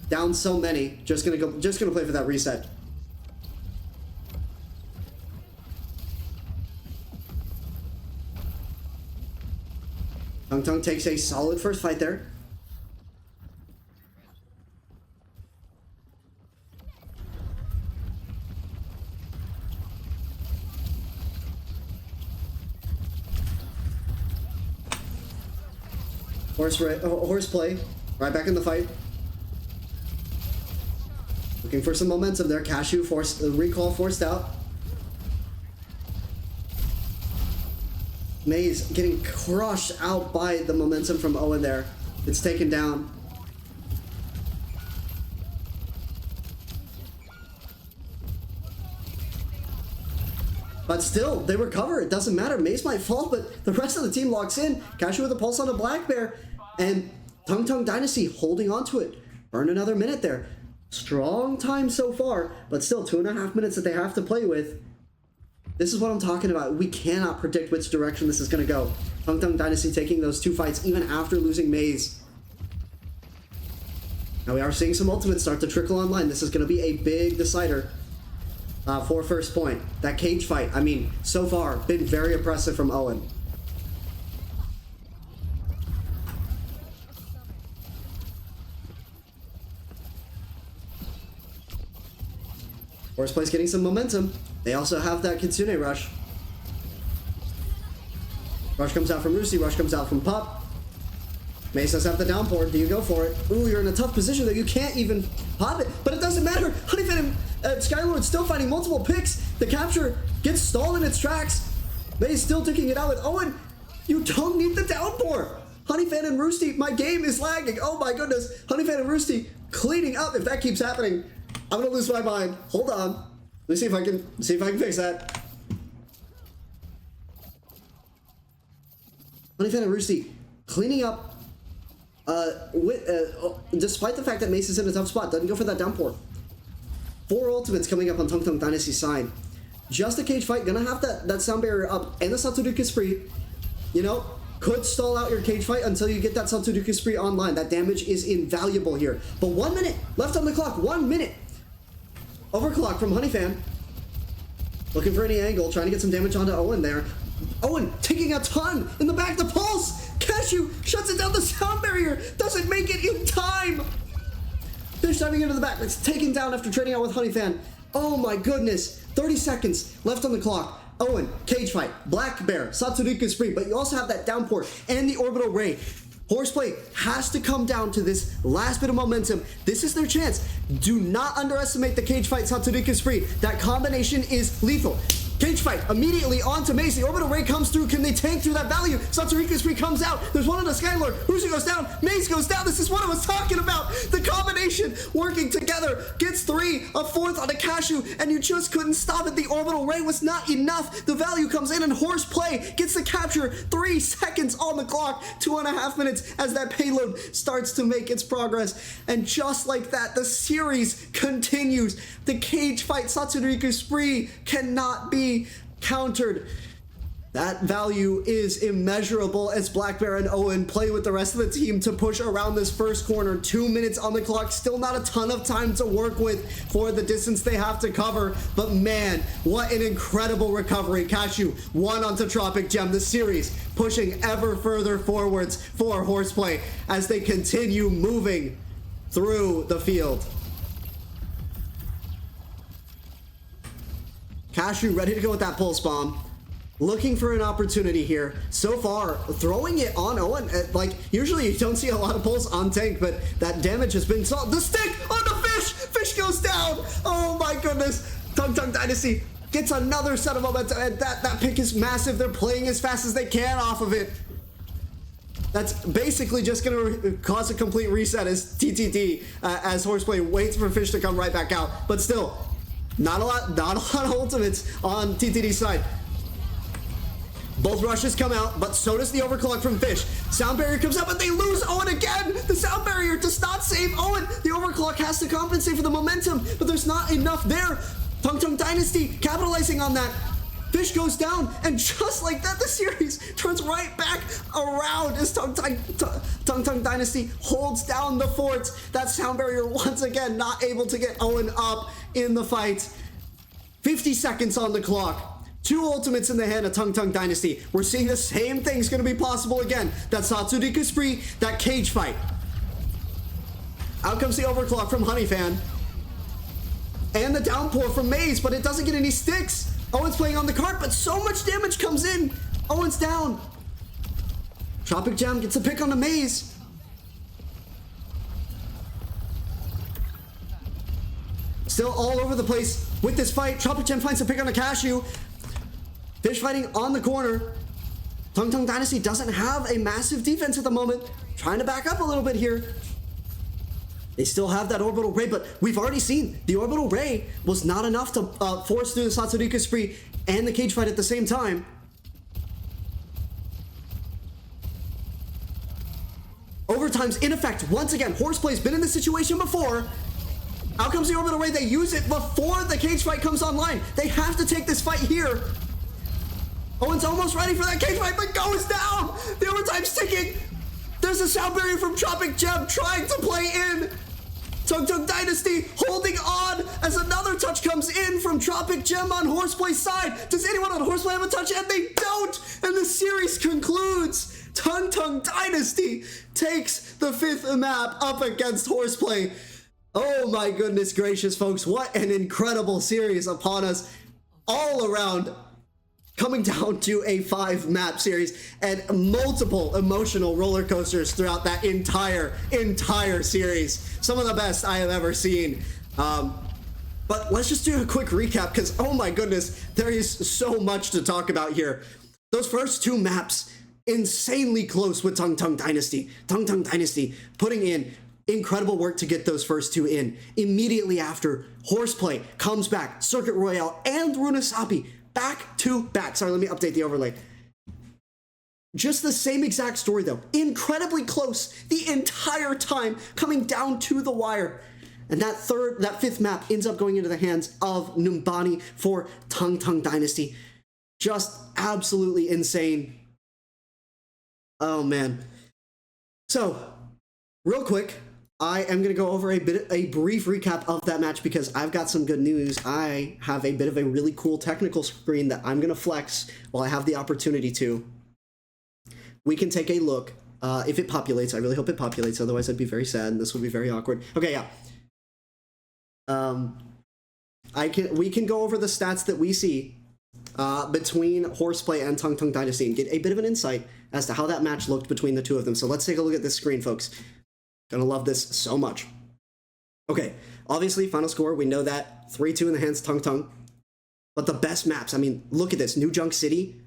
A: down so many. Just gonna play for that reset. TungTung takes a solid first fight there. Horseplay, right back in the fight. Looking for some momentum there. Cashew recall forced out. Maze getting crushed out by the momentum from Owen there. It's taken down. But still, they recover. It doesn't matter. Maze might fall, but the rest of the team locks in. Cashew with a pulse on a Black Bear. And TungTungDynasty holding on to it. Burn another minute there. Strong time so far, but still 2.5 minutes that they have to play with. This is what I'm talking about. We cannot predict which direction this is going to go. TungTungDynasty taking those two fights even after losing Maze. Now we are seeing some ultimates start to trickle online. This is going to be a big decider for first point. That cage fight, I mean, so far, been very impressive from Owen. Horseplay's getting some momentum. They also have that Kitsune rush. Rush comes out from Roosie. Rush comes out from Pup. Mace does have the downpour. Do you go for it? Ooh, you're in a tough position that you can't even pop it. But it doesn't matter. Honeyfan and Skylord still finding multiple picks. The capture gets stalled in its tracks. Mace still taking it out with Owen. You don't need the downpour. Honeyfan and Roosty, my game is lagging. Oh my goodness. Honeyfan and Roosty cleaning up. If that keeps happening, I'm gonna lose my mind. Hold on. Let me see if I can fix that. Honeyfan and Roosty cleaning up. Despite the fact that Mace is in a tough spot, doesn't go for that downpour. 4 ultimates coming up on TungTungDynasty's side. Just a cage fight, gonna have that sound barrier up, and the Satsuduka Spree. You know, could stall out your cage fight until you get that Satsuduka Spree online. That damage is invaluable here. But 1 minute left on the clock. 1 minute. Overclock from Honeyfan. Looking for any angle, trying to get some damage onto Owen there. Owen taking a ton in the back, the pulse. Cashew shuts it down, the sound barrier. Doesn't make it in time. Fish diving into the back. It's taken down after trading out with Honeyfan. Oh my goodness. 30 seconds left on the clock. Owen, cage fight, Black Bear, Satsuduka Spree, but you also have that downpour and the orbital ray. Horseplay has to come down to this last bit of momentum. This is their chance. Do not underestimate the cage fight Satsuduka Spree. That combination is lethal. Cage fight immediately onto Mace. The orbital ray comes through. Can they tank through that value? Satsuduka Spree comes out. There's one on the Skylord. Rusi goes down. Mace goes down. This is what I was talking about. The combination working together gets 3. 3, a 4th on a Cashew, and you just couldn't stop it. The orbital ray was not enough. The value comes in and Horseplay gets the capture. 3 seconds on the clock, 2.5 minutes as that payload starts to make its progress. And just like that, the series continues. The cage fight Satsuriku's spree cannot be countered. That value is immeasurable as Black Bear and Owen play with the rest of the team to push around this first corner. 2 minutes on the clock, still not a ton of time to work with for the distance they have to cover. But man, what an incredible recovery. Cashew won onto Tropic Gem. The series pushing ever further forwards for Horseplay as they continue moving through the field. Cashew ready to go with that pulse bomb. Looking for an opportunity here. So far, throwing it on Owen. Like, usually you don't see a lot of pulse on Tank, but that damage has been solved. The stick on the fish! Fish goes down! Oh my goodness. TungTungDynasty gets another set of momentum, and that pick is massive. They're playing as fast as they can off of it. That's basically just going to cause a complete reset as TTT, as Horseplay waits for Fish to come right back out. But still, not a lot of ultimates on TTD's side. Both rushes come out, but so does the overclock from Fish. Sound barrier comes out, but they lose Owen again. The sound barrier does not save Owen. The overclock has to compensate for the momentum, but there's not enough there. TungTungDynasty capitalizing on that. Fish goes down, and just like that, the series turns right back around as TungTungDynasty holds down the fort. That sound barrier once again not able to get Owen up in the fight. 50 seconds on the clock. 2 ultimates in the hand of TungTungDynasty. We're seeing the same thing's gonna be possible again. That Satsuriku spree, that cage fight. Out comes the overclock from Honeyfan. And the downpour from Maze, but it doesn't get any sticks. Owen's playing on the cart, but so much damage comes in. Owen's down. Tropic Gem gets a pick on the Maze. Still all over the place with this fight. Tropic Gem finds a pick on a Cashew. Fish fighting on the corner. TungTungDynasty doesn't have a massive defense at the moment. Trying to back up a little bit here. They still have that orbital ray, but we've already seen the orbital ray was not enough to force through the Satsuriku spree and the cage fight at the same time. Overtime's in effect. Once again, Horseplay's been in this situation before. Out comes the orbital ray. They use it before the cage fight comes online. They have to take this fight here. Owen's almost ready for that cage fight, but goes down. The overtime's ticking. There's a sound barrier from Tropic Gem trying to play in. TungTungDynasty holding on as another touch comes in from Tropic Gem on Horseplay's side. Does anyone on Horseplay have a touch? And they don't. And the series concludes. TungTungDynasty takes the 5th map up against Horseplay. Oh my goodness gracious, folks. What an incredible series upon us all around. Coming down to a 5-map series and multiple emotional roller coasters throughout that entire series. Some of the best I have ever seen. But let's just do a quick recap because, oh my goodness, there is so much to talk about here. Those first 2 maps, insanely close with TungTungDynasty. TungTungDynasty putting in incredible work to get those first 2 in. Immediately after, Horseplay comes back, Circuit Royale and Runasapi back to back. Sorry, let me update the overlay. Just the same exact story though. Incredibly close the entire time, coming down to the wire. And that 5th map ends up going into the hands of Numbani for TungTungDynasty. Just absolutely insane. Oh man. So, real quick, I am going to go over a brief recap of that match because I've got some good news. I have a bit of a really cool technical screen that I'm going to flex while I have the opportunity to. We can take a look if it populates. I really hope it populates, otherwise I'd be very sad and this would be very awkward. Okay, yeah. We can go over the stats that we see between Horseplay and TungTungDynasty and get a bit of an insight as to how that match looked between the 2 of them. So let's take a look at this screen, folks. Gonna love this so much. Okay, obviously, final score, we know that. 3-2 in the hands of TungTung. But the best maps, I mean, look at this. New Junk City,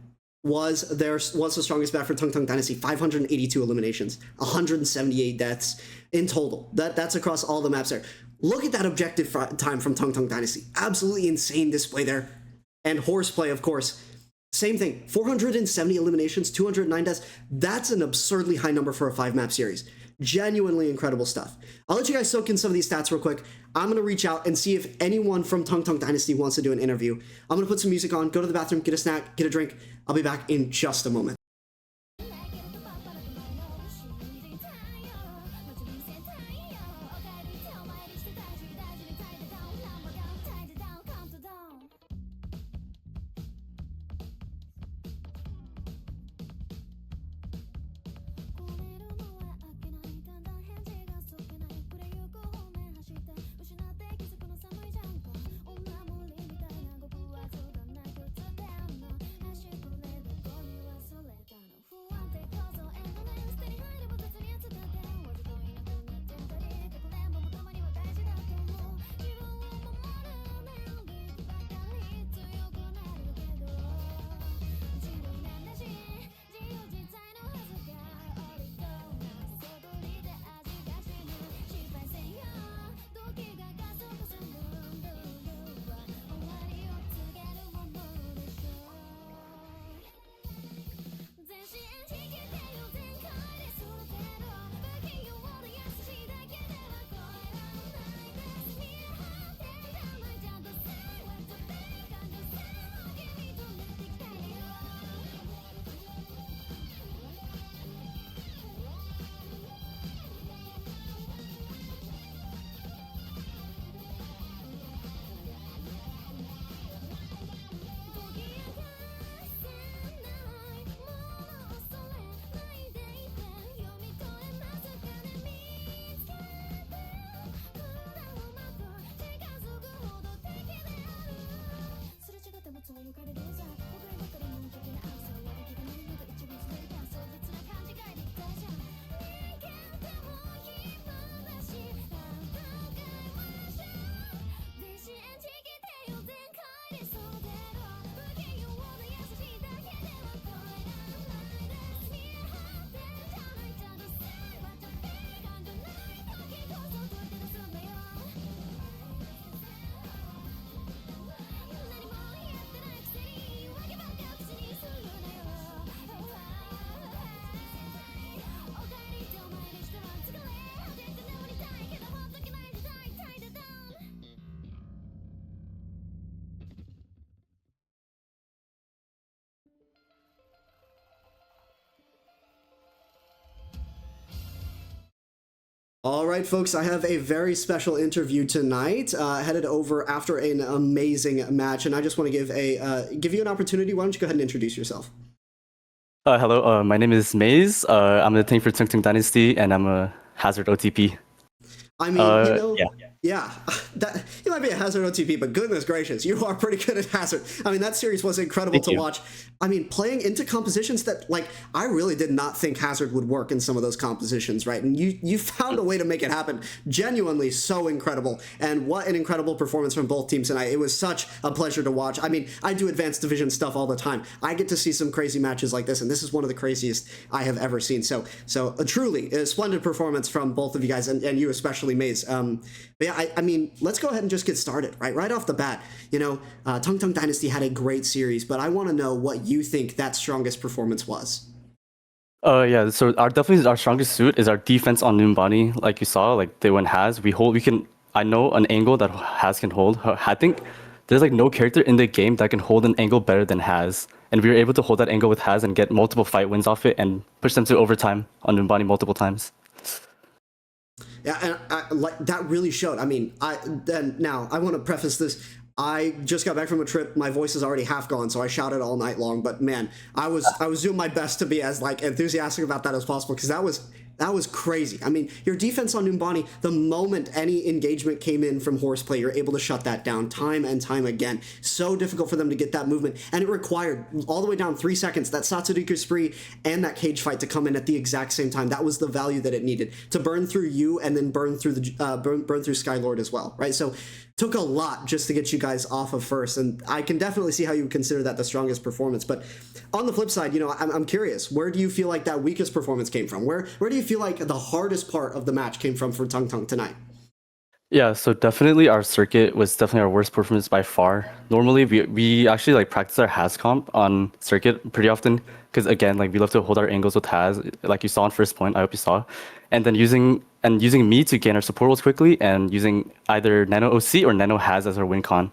A: was the strongest bet for TungTungDynasty. 582 eliminations, 178 deaths in total. That's across all the maps there. Look at that objective time from TungTungDynasty. Absolutely insane display there. And Horseplay, of course, same thing. 470 eliminations, 209 deaths. That's an absurdly high number for a 5-map series. Genuinely incredible stuff. I'll let you guys soak in some of these stats real quick. I'm going to reach out and see if anyone from TungTungDynasty wants to do an interview. I'm going to put some music on, go to the bathroom, get a snack, get a drink. I'll be back in just a moment. All right, folks, I have a very special interview tonight, headed over after an amazing match, and I just want to give you an opportunity. Why don't you go ahead and introduce yourself?
D: Hello, my name is Maze. I'm the team for TungTungDynasty, and I'm a Hazard OTP.
A: I mean, yeah, that you might be a Hazard OTP, but goodness gracious, you are pretty good at Hazard. I mean, that series was incredible to watch. I mean, playing into compositions that, like, I really did not think Hazard would work in some of those compositions, right? And you found a way to make it happen. Genuinely so incredible. And what an incredible performance from both teams tonight. It was such a pleasure to watch. I mean, I do advanced division stuff all the time. I get to see some crazy matches like this, and this is one of the craziest I have ever seen. So truly a splendid performance from both of you guys, and you especially, Maze. But yeah, I mean, let's go ahead and just get started, right off the bat. You know, TungTungDynasty had a great series, but I want to know what you think that strongest performance was.
D: Yeah, so our strongest suit is our defense on Numbani. Like you saw, like they went Haz. I know an angle that Haz can hold. I think there's like no character in the game that can hold an angle better than Haz. And we were able to hold that angle with Haz and get multiple fight wins off it and push them to overtime on Numbani multiple times.
A: Yeah, and like that really showed. I mean, now I want to preface this. I just got back from a trip. My voice is already half gone, so I shouted all night long. But man, I was doing my best to be as like enthusiastic about that as possible, because that That was crazy. I mean, your defense on Numbani, the moment any engagement came in from Horseplay, you're able to shut that down time and time again. So difficult for them to get that movement, and it required all the way down 3 seconds, that Satsuruku spree and that cage fight to come in at the exact same time. That was the value that it needed to burn through you and then burn through burn through Skylord as well, right? So took a lot just to get you guys off of first, and I can definitely see how you would consider that the strongest performance. But on the flip side, you know, I'm curious, where do you feel like that weakest performance came from? Where do you feel like the hardest part of the match came from for TungTung tonight?
D: Yeah, so definitely our circuit was definitely our worst performance by far. Normally we actually like practice our Has comp on circuit pretty often because again like we love to hold our angles with Has, like you saw on first point. I hope you saw, and then using me to gain our support rolls quickly and using either Nano OC or Nano Has as our win con.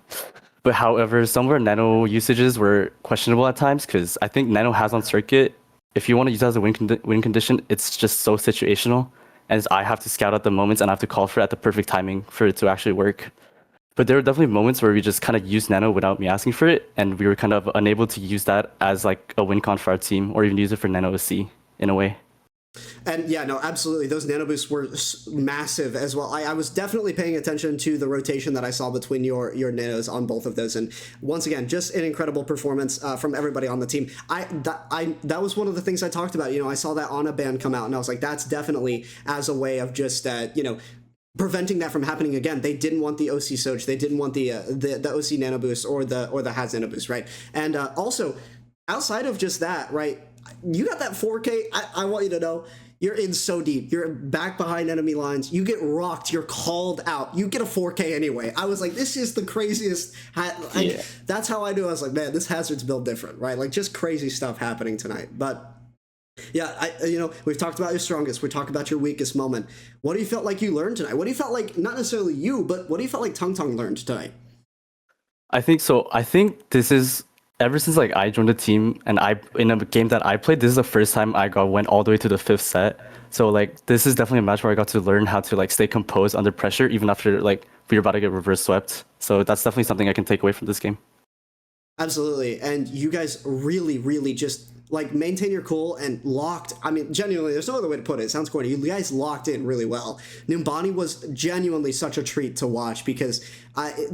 D: But however, some of our Nano usages were questionable at times because I think Nano Has on circuit, if you want to use it as a win condition, it's just so situational. And I have to scout out the moments and I have to call for it at the perfect timing for it to actually work. But there were definitely moments where we just kind of used Nano without me asking for it, and we were kind of unable to use that as like a win con for our team, or even use it for Nano OC in a way.
A: And yeah, no, absolutely. Those nano boosts were massive as well. I was definitely paying attention to the rotation that I saw between your nanos on both of those. And once again, just an incredible performance from everybody on the team. That was one of the things I talked about. You know, I saw that Ana ban come out, and I was like, that's definitely as a way of just, you know, preventing that from happening again. They didn't want the OC Soch. They didn't want the OC nano boost or the Has nano boost, right? And also, outside of just that, right? You got that 4K. I want you to know you're in so deep. You're back behind enemy lines. You get rocked. You're called out. You get a 4K anyway. I was like, this is the craziest. Yeah. That's how I knew. I was like, man, this Hazard's built different, right? Like just crazy stuff happening tonight. But yeah, you know, we've talked about your strongest. We talked about your weakest moment. What do you felt like you learned tonight? What do you felt like, not necessarily you, but what do you felt like TungTung learned tonight?
D: I think this is, ever since like I joined the team and in a game that I played, this is the first time I went all the way to the 5th set. So like this is definitely a match where I got to learn how to like stay composed under pressure, even after like we were about to get reverse swept. So that's definitely something I can take away from this game.
A: Absolutely, and you guys really just like maintain your cool and locked. I mean, genuinely, there's no other way to put it. It sounds corny. You guys locked in really well. Numbani was genuinely such a treat to watch because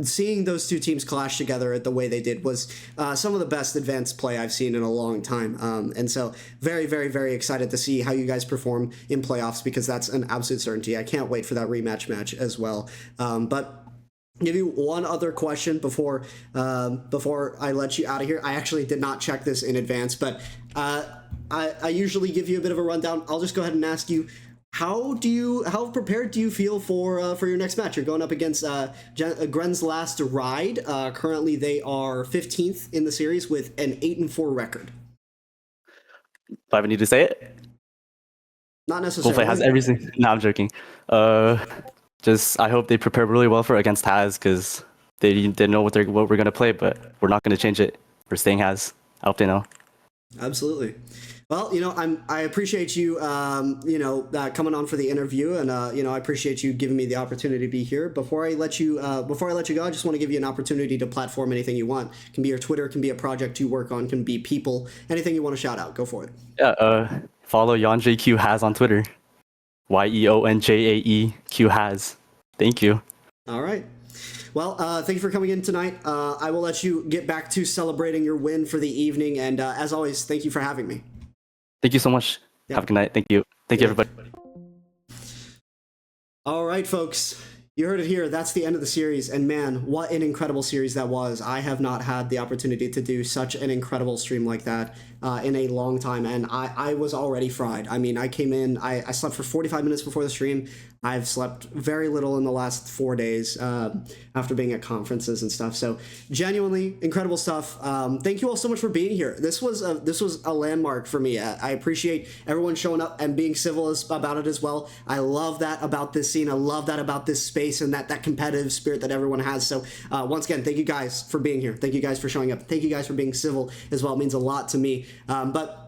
A: seeing those two teams clash together the way they did was some of the best advanced play I've seen in a long time. And so very excited to see how you guys perform in playoffs because that's an absolute certainty. I can't wait for that rematch match as well. But give you one other question before I let you out of here. I actually did not check this in advance, but I usually give you a bit of a rundown. I'll just go ahead and ask you, how prepared do you feel for your next match? You're going up against Gren's Last Ride. Currently, they are 15th in the series with an 8-4 record.
D: Do I even need to say it?
A: Not necessarily.
D: Hopefully, it has everything. No, I'm joking. Just I hope they prepare really well for against Has because they know what we're gonna play, but we're not gonna change it. We're staying Has. I hope they know.
A: Absolutely. Well, you know, I appreciate you, you know, coming on for the interview, and you know, I appreciate you giving me the opportunity to be here. Before I let you go, I just want to give you an opportunity to platform anything you want. It can be your Twitter, can be a project you work on, can be people, anything you want to shout out. Go for it.
D: Yeah. Follow YonJQ Has on Twitter. YeonJaeQ Has. Thank you.
A: All right. Well, thank you for coming in tonight. I will let you get back to celebrating your win for the evening, and as always, thank you for having me.
D: Thank you so much.
A: Yeah.
D: Have a good night. Thank you. Thank you, everybody.
A: All right, folks. You heard it here. That's the end of the series. And man, what an incredible series that was. I have not had the opportunity to do such an incredible stream like that in a long time. And I was already fried. I mean, I came in, I slept for 45 minutes before the stream. I've slept very little in the last 4 days after being at conferences and stuff. So genuinely incredible stuff. Thank you all so much for being here. This was a landmark for me. I appreciate everyone showing up and being civil about it as well. I love that about this scene. I love that about this space and that competitive spirit that everyone has. So once again, thank you guys for being here. Thank you guys for showing up. Thank you guys for being civil as well. It means a lot to me. But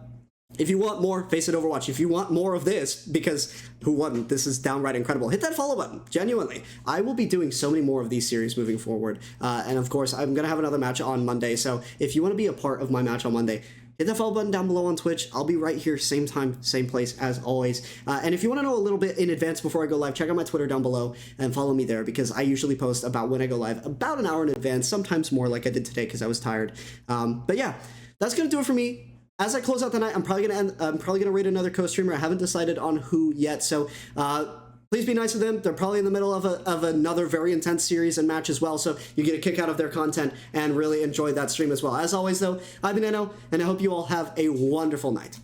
A: if you want more FaceIt Overwatch, if you want more of this, because who wouldn't? This is downright incredible. Hit that follow button. Genuinely. I will be doing so many more of these series moving forward. And of course, I'm going to have another match on Monday. So if you want to be a part of my match on Monday, hit that follow button down below on Twitch. I'll be right here, same time, same place as always. And if you want to know a little bit in advance before I go live, check out my Twitter down below and follow me there, because I usually post about when I go live about an hour in advance, sometimes more, like I did today because I was tired. But yeah, that's gonna do it for me. As I close out the night, I'm probably gonna raid another co-streamer. I haven't decided on who yet, so please be nice to them. They're probably in the middle of another very intense series and match as well, so you get a kick out of their content and really enjoy that stream as well. As always, though, I've been Eno, and I hope you all have a wonderful night.